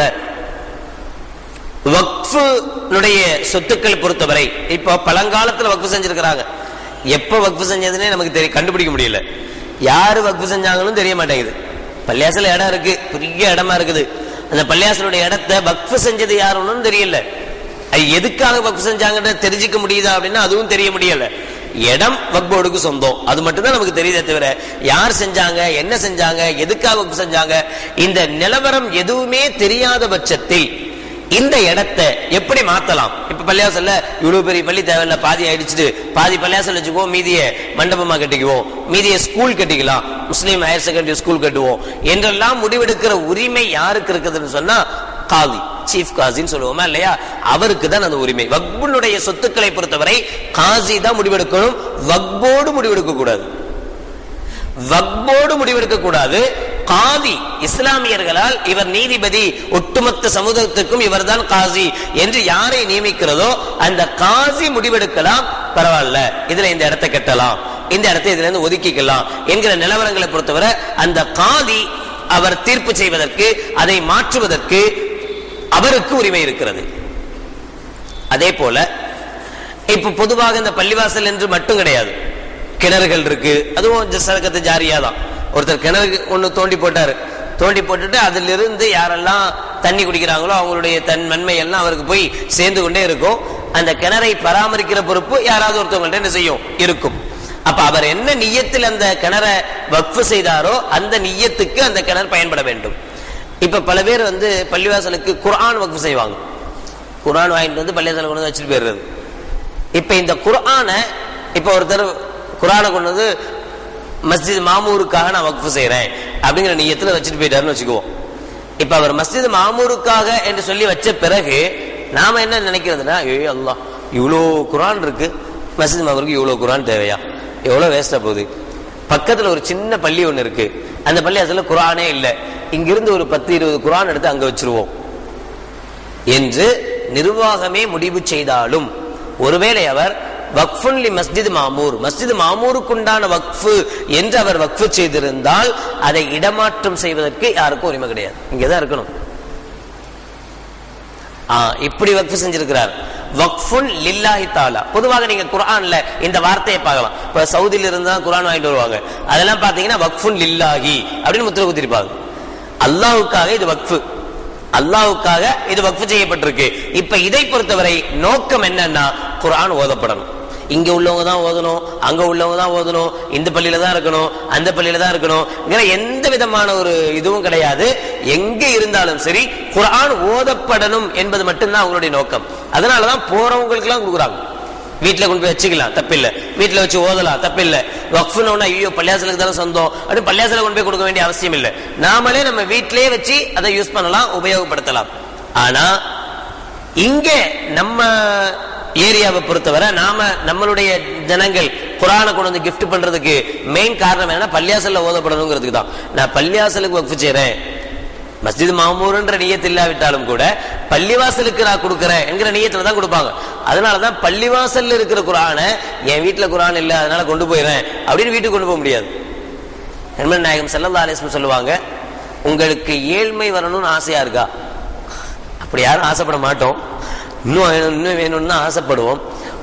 வக்ஃபுடைய சொத்துக்கள் பொறுத்தவரை இப்போ பழங்காலத்துல வக்ஃப் செஞ்சிருக்கிறாங்க, எப்ப வக்ஃப் செஞ்சதுன்னே நமக்கு கண்டுபிடிக்க முடியல, யாரு வக்ஃப் செஞ்சாங்கன்னு தெரிய மாட்டேங்குது. பள்ளியாசல இடம் இருக்கு, பெரிய இடமா இருக்குது, அந்த பள்ளியாசலுடைய இடத்தை வக்ஃப் செஞ்சது யாருன்னு தெரியல, அது எதுக்காக வக்ஃப் செஞ்சாங்கன்னு தெரிஞ்சுக்க முடியுதா அப்படின்னா அதுவும் தெரிய முடியல. இடம் வக்ஃபோர்டுக்கு சொந்தம், அது மட்டும் தான் நமக்கு தெரியுதே தவிர யார் செஞ்சாங்க, என்ன செஞ்சாங்க, எதுக்காக வக்ஃப் செஞ்சாங்க, இந்த நிலவரம் எதுவுமே தெரியாத பட்சத்தில் இந்த இடத்தை எப்படி மாத்தலாம்? இப்ப பள்ளியாசல்ல இவ்வளவு பெரிய பள்ளி தேவையில்ல, பாதி அடிச்சுட்டு பாதி பள்ளியாசல் வச்சுக்குவோம், மீதிய மண்டபமா கட்டிக்குவோம், மீதிய ஸ்கூல் கட்டிக்கலாம், முஸ்லீம் ஹையர் செகண்டரி ஸ்கூல் கட்டுவோம் என்றெல்லாம் முடிவெடுக்கிற உரிமை யாருக்கு இருக்குதுன்னு சொன்னா காதி, சீஃப் காசின்னு சொல்லுவோமா இல்லையா, அவருக்கு தான் அந்த உரிமை. வக்ஃபுடைய சொத்துக்களை பொறுத்தவரை காசி தான் முடிவெடுக்கணும், வக்ஃபோடு முடிவெடுக்க கூடாது. வக்ஃபோடு முடிவெடுக்க கூடாது, காதி, இஸ்லாமியர்களால் இவர் நீதிபதி, ஒட்டுமொத்த சமூகத்துக்கும் இவர்தான் காசி என்று யாரை நியமிக்கிறதோ அந்த காசி முடிவெடுக்கலாம், பரவாயில்ல இதுல இந்த இடத்தை கட்டலாம், இந்த இடத்தை இதுல இருந்து ஒதுக்கிக்கலாம் என்கிற நிலவரங்களை பொறுத்தவரை அந்த காதி அவர் தீர்ப்பு செய்வதற்கு, அதை மாற்றுவதற்கு அவருக்கு உரிமை இருக்கிறது. அதே போல இப்ப பொதுவாக இந்த பள்ளிவாசல் என்று மட்டும் கிடையாது, கிணறுகள் இருக்கு, அதுவும் சரக்கத்து ஜாரியா தான். ஒருத்தர் கிணறு ஒண்ணு தோண்டி போட்டாரு, தோண்டி போட்டுட்டு அதிலிருந்து யாரெல்லாம் தண்ணி குடிக்கிறாங்களோ அவங்களுடைய நன்மை எல்லாம் அவருக்கு போய் சேர்ந்து கொண்டே இருக்கும். அந்த கிணறை பராமரிக்கிற பொறுப்பு யாராவது ஒருத்தவங்கள்ட்ட என்ன செய்யும், இருக்கும். அப்ப அவர் என்ன நியத்தில் அந்த கிணறை வக்ஃப் செய்தாரோ அந்த நியத்துக்கு அந்த கிணறு பயன்பட வேண்டும். இப்ப பல பேர் பள்ளிவாசலுக்கு குர்ஆன் வக்ஃப் செய்வாங்க, குர்ஆன் வாங்கிட்டு வந்து பள்ளிவாசல் கொண்டு வந்து வச்சுட்டு போயிடுறது. இப்ப இந்த குர்ஆனை இப்ப ஒருத்தர் குர்ஆனை கொண்டு வந்து மஸ்ஜித் மாமூருக்காக நான் வக்ஃப் செய்யறேன் அப்படிங்கிற நியத்துல வச்சுட்டு போயிட்டாருன்னு வச்சுக்குவோம். இப்ப அவர் மஸ்ஜித் மாமூருக்காக என்று சொல்லி வச்ச பிறகு நாம என்ன நினைக்கிறதுனா, அல்லாஹ் இவ்வளோ குர்ஆன் இருக்கு, மஸ்ஜித் மாமூருக்கு இவ்வளோ குர்ஆன் தேவையா, எவ்வளவு வேஸ்டா போகுது, பக்கத்துல ஒரு சின்ன பள்ளி ஒண்ணு இருக்கு, அந்த பள்ளி அதுல குர்ஆனே இல்லை, இங்கிருந்து ஒரு 10-20 குர்ஆன் எடுத்து அங்க வச்சிருவோம் என்று நிர்வாகமே முடிவு செய்தாலும், ஒருவேளை அவர் வக்ஃபுன் லி மஸ்ஜித் மாமூர், மஸ்ஜித் மாமூருக்குண்டான வக்ஃபு என்று அவர் வக்ஃபு செய்திருந்தால் அதை இடமாற்றம் செய்வதற்கு யாருக்கும் உரிமை கிடையாது, இங்கதான் இருக்கணும். இப்படி வக்ஃபு செஞ்சிருக்கிறார். வக்ஃபுன் லில்லாஹி தஆலா. பொதுவாக நீங்க குர்ஆன்ல இந்த வார்த்தையை பார்க்கலாம். இப்ப சவுதியில இருந்தா குர்ஆன் வாங்கிட்டு வருவாங்க, அதெல்லாம் பாத்தீங்கன்னா வக்ஃபுன் லில்லாஹி அப்படின்னு முத்திரை குத்திருப்பாங்க. அல்லாஹ்வுக்காக இது வக்ஃபு, அல்லாஹ்வுக்காக இது வக்ஃப் செய்யப்பட்டிருக்கு. இப்ப இதை பொறுத்தவரை நோக்கம் என்னன்னா குர்ஆன் ஓதப்படணும், இங்க உள்ளவங்க தான் ஓதணும், அங்க உள்ளவங்க தான் ஓதணும், இந்த பள்ளியில தான் இருக்கணும், அந்த பள்ளியில தான் இருக்கணும், எந்த விதமான ஒரு இதுவும் கிடையாது. எங்க இருந்தாலும் சரி குர்ஆன் ஓதப்படணும் என்பது மட்டும்தான் அவங்களுடைய நோக்கம். அதனாலதான் போறவங்களுக்கு எல்லாம் கொடுக்குறாங்க. வீட்டுல கொண்டு போய் வச்சுக்கலாம், தப்பில்லை, வீட்டுல வச்சு ஓதலாம், தப்பில்லை. வக்ஃப்னு ஐயோ பள்ளியாசலுக்கு தானே சொந்தம் அப்படின்னு பள்ளியாசல கொண்டு போய் கொடுக்க வேண்டிய அவசியம் இல்லை. நாமளே நம்ம வீட்டிலேயே வச்சு அதை யூஸ் பண்ணலாம், உபயோகப்படுத்தலாம். ஆனா இங்க நம்ம ஏரியாவை பொறுத்தவரை நாம நம்மளுடைய ஜனங்கள் குர்ஆனை கொண்டு வந்து கிஃப்ட் பண்றதுக்கு மெயின் காரணம் என்ன, பள்ளியாசல்ல ஓதப்படணுங்கிறதுக்கு தான். நான் பள்ளியாசலுக்கு வக்ஃப் செய்றேன், மஸ்ஜித் மாமூர்ன்ற நியத்து இல்லாவிட்டாலும் கூட பள்ளிவாசலுக்கு நான் கொடுக்கறேன் என்கிற நியத்துல தான் கொடுப்பாங்க. அதனாலதான் பள்ளிவாசல்ல இருக்கிற குர்ஆனை என் வீட்டுல குர்ஆன் இல்லை அதனால கொண்டு போயிடுறேன் அப்படின்னு வீட்டுக்கு கொண்டு போக முடியாது. நபிகள் நாயகம் ஸல்லல்லாஹு அலைஹி வஸல்லம் சொல்லுவாங்க, உங்களுக்கு ஏழ்மை வரணும்னு ஆசையா இருக்கா? அப்படி யாரும் ஆசைப்பட மாட்டோம், இன்னும் வேணும்னு ஆசைப்படுவோம்.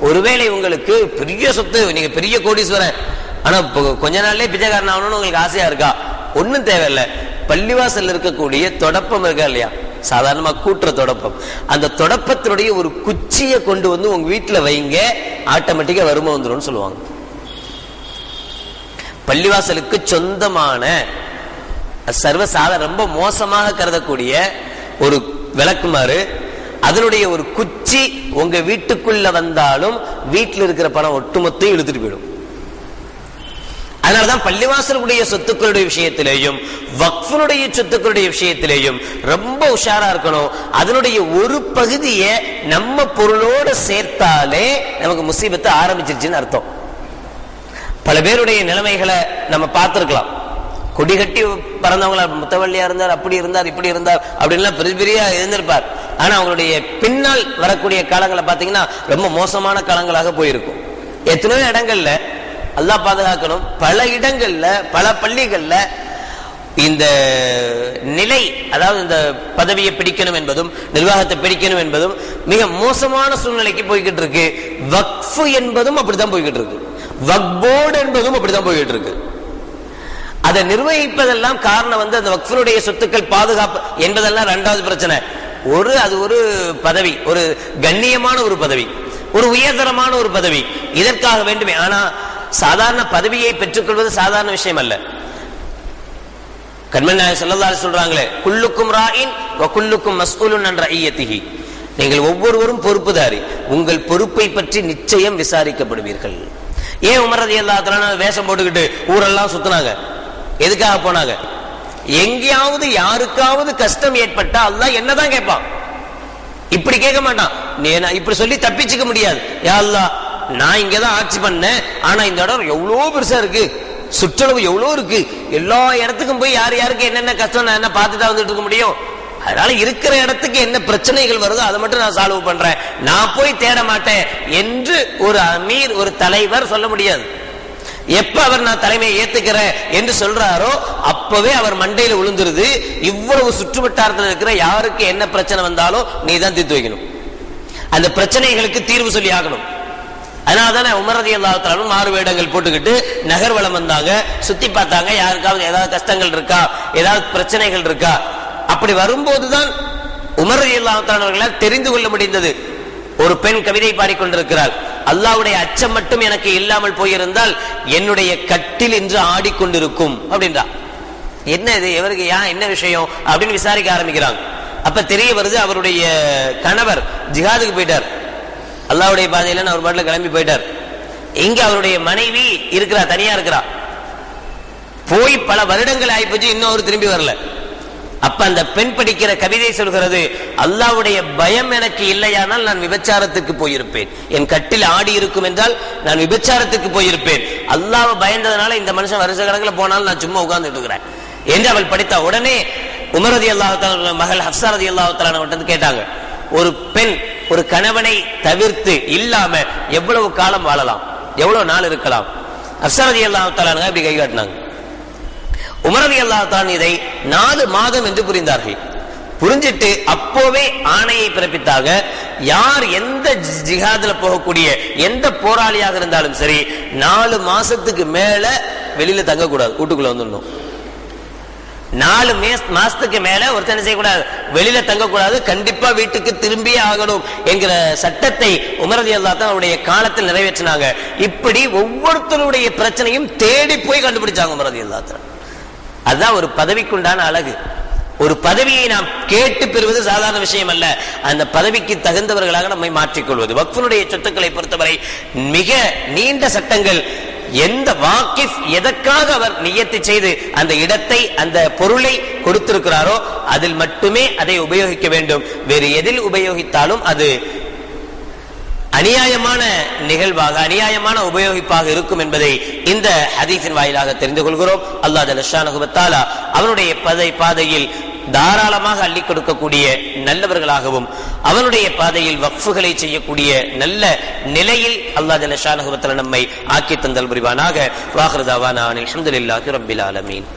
ஒருவேளை உங்களுக்கு பெரிய சொத்து, நீங்க பெரிய கோடீஸ்வரன், ஆனா கொஞ்ச நாள்லயே பிச்சைக்காரன் ஆகணும்னு உங்களுக்கு ஆசையா இருக்கா? ஒன்னும் தேவையில்லை, பள்ளிவாசல் இருக்கக்கூடிய தொடப்பம் இருக்கா இல்லையா, சாதாரணமா கூட்டுற தொடப்பம், அந்த தொடப்பத்தினுடைய ஒரு குச்சியை கொண்டு வந்து உங்க வீட்டுல வைங்க, ஆட்டோமேட்டிக்கா வருமா வந்துடும் சொல்லுவாங்க. பள்ளிவாசலுக்கு சொந்தமான சர்வசாதாரண ரொம்ப மோசமாக கருதக்கூடிய ஒரு விளக்குமாறு, அதனுடைய ஒரு குச்சி உங்க வீட்டுக்குள்ள வந்தாலும் வீட்டில் இருக்கிற பணம் ஒட்டுமொத்தையும் இழுத்துட்டு போயிடும். அதனாலதான் பள்ளிவாசலுடைய சொத்துக்களுடைய விஷயத்திலேயும் வக்ஃபுடைய சொத்துக்களுடைய விஷயத்திலேயும் ரொம்ப உஷாரா இருக்கணும். அதனுடைய ஒரு பகுதியை நம்ம பொருளோடு சேர்த்தாலே நமக்கு முசீபத்து ஆரம்பிச்சிருச்சுன்னு அர்த்தம். பல பேருடைய நிலைமைகளை நம்ம பார்த்திருக்கலாம். கொடி கட்டி பறந்தவங்களா, முத்தவள்ளியா இருந்தார், அப்படி இருந்தார், இப்படி இருந்தார் அப்படின்லாம் பெரிய பெரிய இருந்திருப்பார். ஆனா அவங்களுடைய பின்னால் வரக்கூடிய காலங்களை பார்த்தீங்கன்னா ரொம்ப மோசமான காலங்களாக போயிருக்கும். எத்தனையோ இடங்கள்ல அல்லாஹ் பாதுகாக்கணும், பல இடங்கள்ல பல பள்ளிகள்ல இந்த நிலை, அதாவது இந்த பதவியை பிடிக்கணும் என்பதும் நிர்வாகத்தை பிடிக்கணும் என்பதும் மிக மோசமான சூழ்நிலைக்கு போய்கிட்டு இருக்கு. வக்ஃப் என்பதும் அப்படித்தான் போய்கிட்டு இருக்கு, வக்ஃப் போர்டு என்பதும் அப்படித்தான் போய்கிட்டு இருக்கு. அதை நிர்வகிப்பதெல்லாம் காரணம் அந்த வக்ஃபுடைய சொத்துக்கள் பாதுகாப்பு என்பதெல்லாம் இரண்டாவது பிரச்சனை. அது ஒரு பதவி, ஒரு கண்ணியமான ஒரு பதவி, ஒரு உயர்தரமான ஒரு பதவி, இதற்காக வேண்டுமே. ஆனா சாதாரண பதவியை பெற்றுக்கொள்வது சாதாரண விஷயம் அல்ல. கண்மணி நாயகம் ஸல்லல்லாஹு அலைஹி சொல்றாங்களே, குல்லுக்கும் ராயின் வ குல்லுக்கும் மஸ்ஊலுன் அன் ரஇய்யதிஹி, நீங்கள் ஒவ்வொருவரும் பொறுப்புதாரி, உங்கள் பொறுப்பை பற்றி நிச்சயம் விசாரிக்கப்படுவீர்கள். ஏன் உமர் ரலியல்லாஹு அன்ஹு வேஷம் போட்டுக்கிட்டு ஊரெல்லாம் சுத்தினாங்க? எதுக்காக போனாங்க? எங்கேயாவது யாருக்காவது கஷ்டம் ஏற்பட்டா அல்லாஹ் என்னதான் கேட்பான், இப்படி கேட்க மாட்டான். இப்படி சொல்லி தப்பிச்சுக்க முடியாது. யா அல்லாஹ், நான் இங்கதான் ஆட்சி பண்ணேன், ஆனா இந்த இடம் எவ்வளவு பெருசா இருக்கு, சுற்றளவு எவ்வளவு இருக்கு, எல்லா இடத்துக்கும் போய் யார் யாருக்கு என்னென்ன கஷ்டம் நான் என்ன பார்த்துட்டா வந்துட்டு இருக்க முடியும்? அதனால இருக்கிற இடத்துக்கு என்ன பிரச்சனைகள் வருதோ அதை மட்டும் நான் சால்வ் பண்றேன், நான் போய் தேட மாட்டேன் என்று ஒரு அமீர், ஒரு தலைவர் சொல்ல முடியாது. எப்ப அவர் நான் தலைமையை ஏத்துக்கிறேன் என்று சொல்றாரோ அப்பவே அவர் மண்டையில விழுந்துருது. இவ்வளவு சுற்றுவட்டாரத்தில் இருக்கிற யாருக்கு என்ன பிரச்சனை வந்தாலும் நீ தான் தீர்த்து வைக்கணும், அந்த பிரச்சனைகளுக்கு தீர்வு சொல்லி ஆகணும். அதனாலதானே உமர் ரலியல்லாஹு தஆலா மாறு வேடங்கள் போட்டுக்கிட்டு நகர்வலம் வந்தாங்க, சுத்தி பார்த்தாங்க, யாருக்காவது ஏதாவது கஷ்டங்கள் இருக்கா, ஏதாவது பிரச்சனைகள் இருக்கா. அப்படி வரும்போதுதான் உமர் ரலியல்லாஹு தஆலா அவர்களால் தெரிந்து கொள்ள முடிந்தது. ஒரு பெண் கவிதை பாடிக்கொண்டிருக்கிறாள், அல்லாஹ்வுடைய அச்சம் மட்டும் எனக்கு இல்லாமல் போயிருந்தால் என்னுடைய கட்டில் இன்று ஆடிக்கொண்டிருக்கும் அப்படின்றா. என்ன இது, எவருக்கு என்ன விஷயம் அப்படின்னு விசாரிக்க ஆரம்பிக்கிறாங்க. அப்ப தெரிய வருது அவருடைய கணவர் ஜிஹாதுக்கு போயிட்டார், அல்லாஹ்வுடைய பாதையில அவர் பாட்டுல கிளம்பி போயிட்டார். இங்க அவருடைய மனைவி இருக்கிறா, தனியா இருக்கிறா. போய் பல வருடங்கள் ஆயிப்போச்சு, இன்னும் அவர் திரும்பி வரல. அப்ப அந்த பெண் படிக்கிற கவிதை சொல்கிறது, அல்லாஹ்வுடைய பயம் எனக்கு இல்லையானால் நான் விபச்சாரத்துக்கு போயிருப்பேன், என் கட்டில் ஆடி இருக்கும் என்றால் நான் விபச்சாரத்துக்கு போயிருப்பேன். அல்லாஹ்வை பயந்ததனால இந்த மனுஷன் வருஷ கணக்கில் போனாலும் நான் சும்மா உட்கார்ந்துட்டு இருக்கிறேன் என்று அவள் படித்தா. உடனே உமர் ரலியல்லாஹு தஆலா மகள் ஹப்ஸா ரலியல்லாஹு தஆலா வந்து கேட்டாங்க, ஒரு பெண் ஒரு கணவனை தவிர்த்து இல்லாம எவ்வளவு காலம் வாழலாம், எவ்வளவு நாள் இருக்கலாம்? ஹப்ஸா ரலியல்லாஹு தஆலா இப்படி கை காட்டினாங்க. உமர் ரலியல்லாஹு தஆலா இதை 4 மாதம் என்று புரிந்தார்கள். புரிஞ்சிட்டு அப்போவே ஆணையை பிறப்பித்தாக, யார் எந்த ஜிஹாதுல போகக்கூடிய எந்த போராளியாக இருந்தாலும் சரி 4 மாசத்துக்கு மேல வெளியில தங்கக்கூடாது, வீட்டுக்குள்ள வந்துடணும். 4 மாசத்துக்கு மேல ஒருத்தனை செய்யக்கூடாது, வெளியில தங்கக்கூடாது, கண்டிப்பா வீட்டுக்கு திரும்பியே ஆகணும் என்கிற சட்டத்தை உமர் ரலியல்லாஹு தஆலா அவருடைய காலத்தில் நிறைவேற்றினாங்க. இப்படி ஒவ்வொருத்தருடைய பிரச்சனையும் தேடி போய் கண்டுபிடிச்சாங்க உமர் ரலியல்லாஹு தஆலா. அதுதான் ஒரு பதவிக்குண்டான அழகு. ஒரு பதவியை நாம் கேட்டு பெறுவது சாதாரண விஷயம் அல்ல, அந்த பதவிக்கு தகுந்தவர்களாக நம்மை மாற்றிக்கொள்வது. வக்ஃபினுடைய சொத்துக்களை பொறுத்தவரை மிக நீண்ட சட்டங்கள். எந்த வாக்கிஃப் எதற்காக அவர் நியத்து செய்து அந்த இடத்தை அந்த பொருளை கொடுத்திருக்கிறாரோ அதில் மட்டுமே அதை உபயோகிக்க வேண்டும். வேறு எதில் உபயோகித்தாலும் அது அநியாயமான நிகழ்வாக, அநியாயமான உபயோகிப்பாக இருக்கும் என்பதை இந்த ஹதீஸின் வாயிலாக தெரிந்து கொள்கிறோம். அல்லாஹ் ஜல்ல ஷானஹு வ தஆலா அவனுடைய பாதையில் தாராளமாக அள்ளி கொடுக்கக்கூடிய நல்லவர்களாகவும், அவனுடைய பாதையில் வக்ஃபுகளை செய்யக்கூடிய நல்ல நிலையில் அல்லாஹ் ஜல்ல ஷானஹு வ தஆலா நம்மை ஆக்கி தந்தல் புரிவானாக. வாஹிரு தஅவானா அல்ஹம்துலில்லாஹி ரப்பில் ஆலமீன்.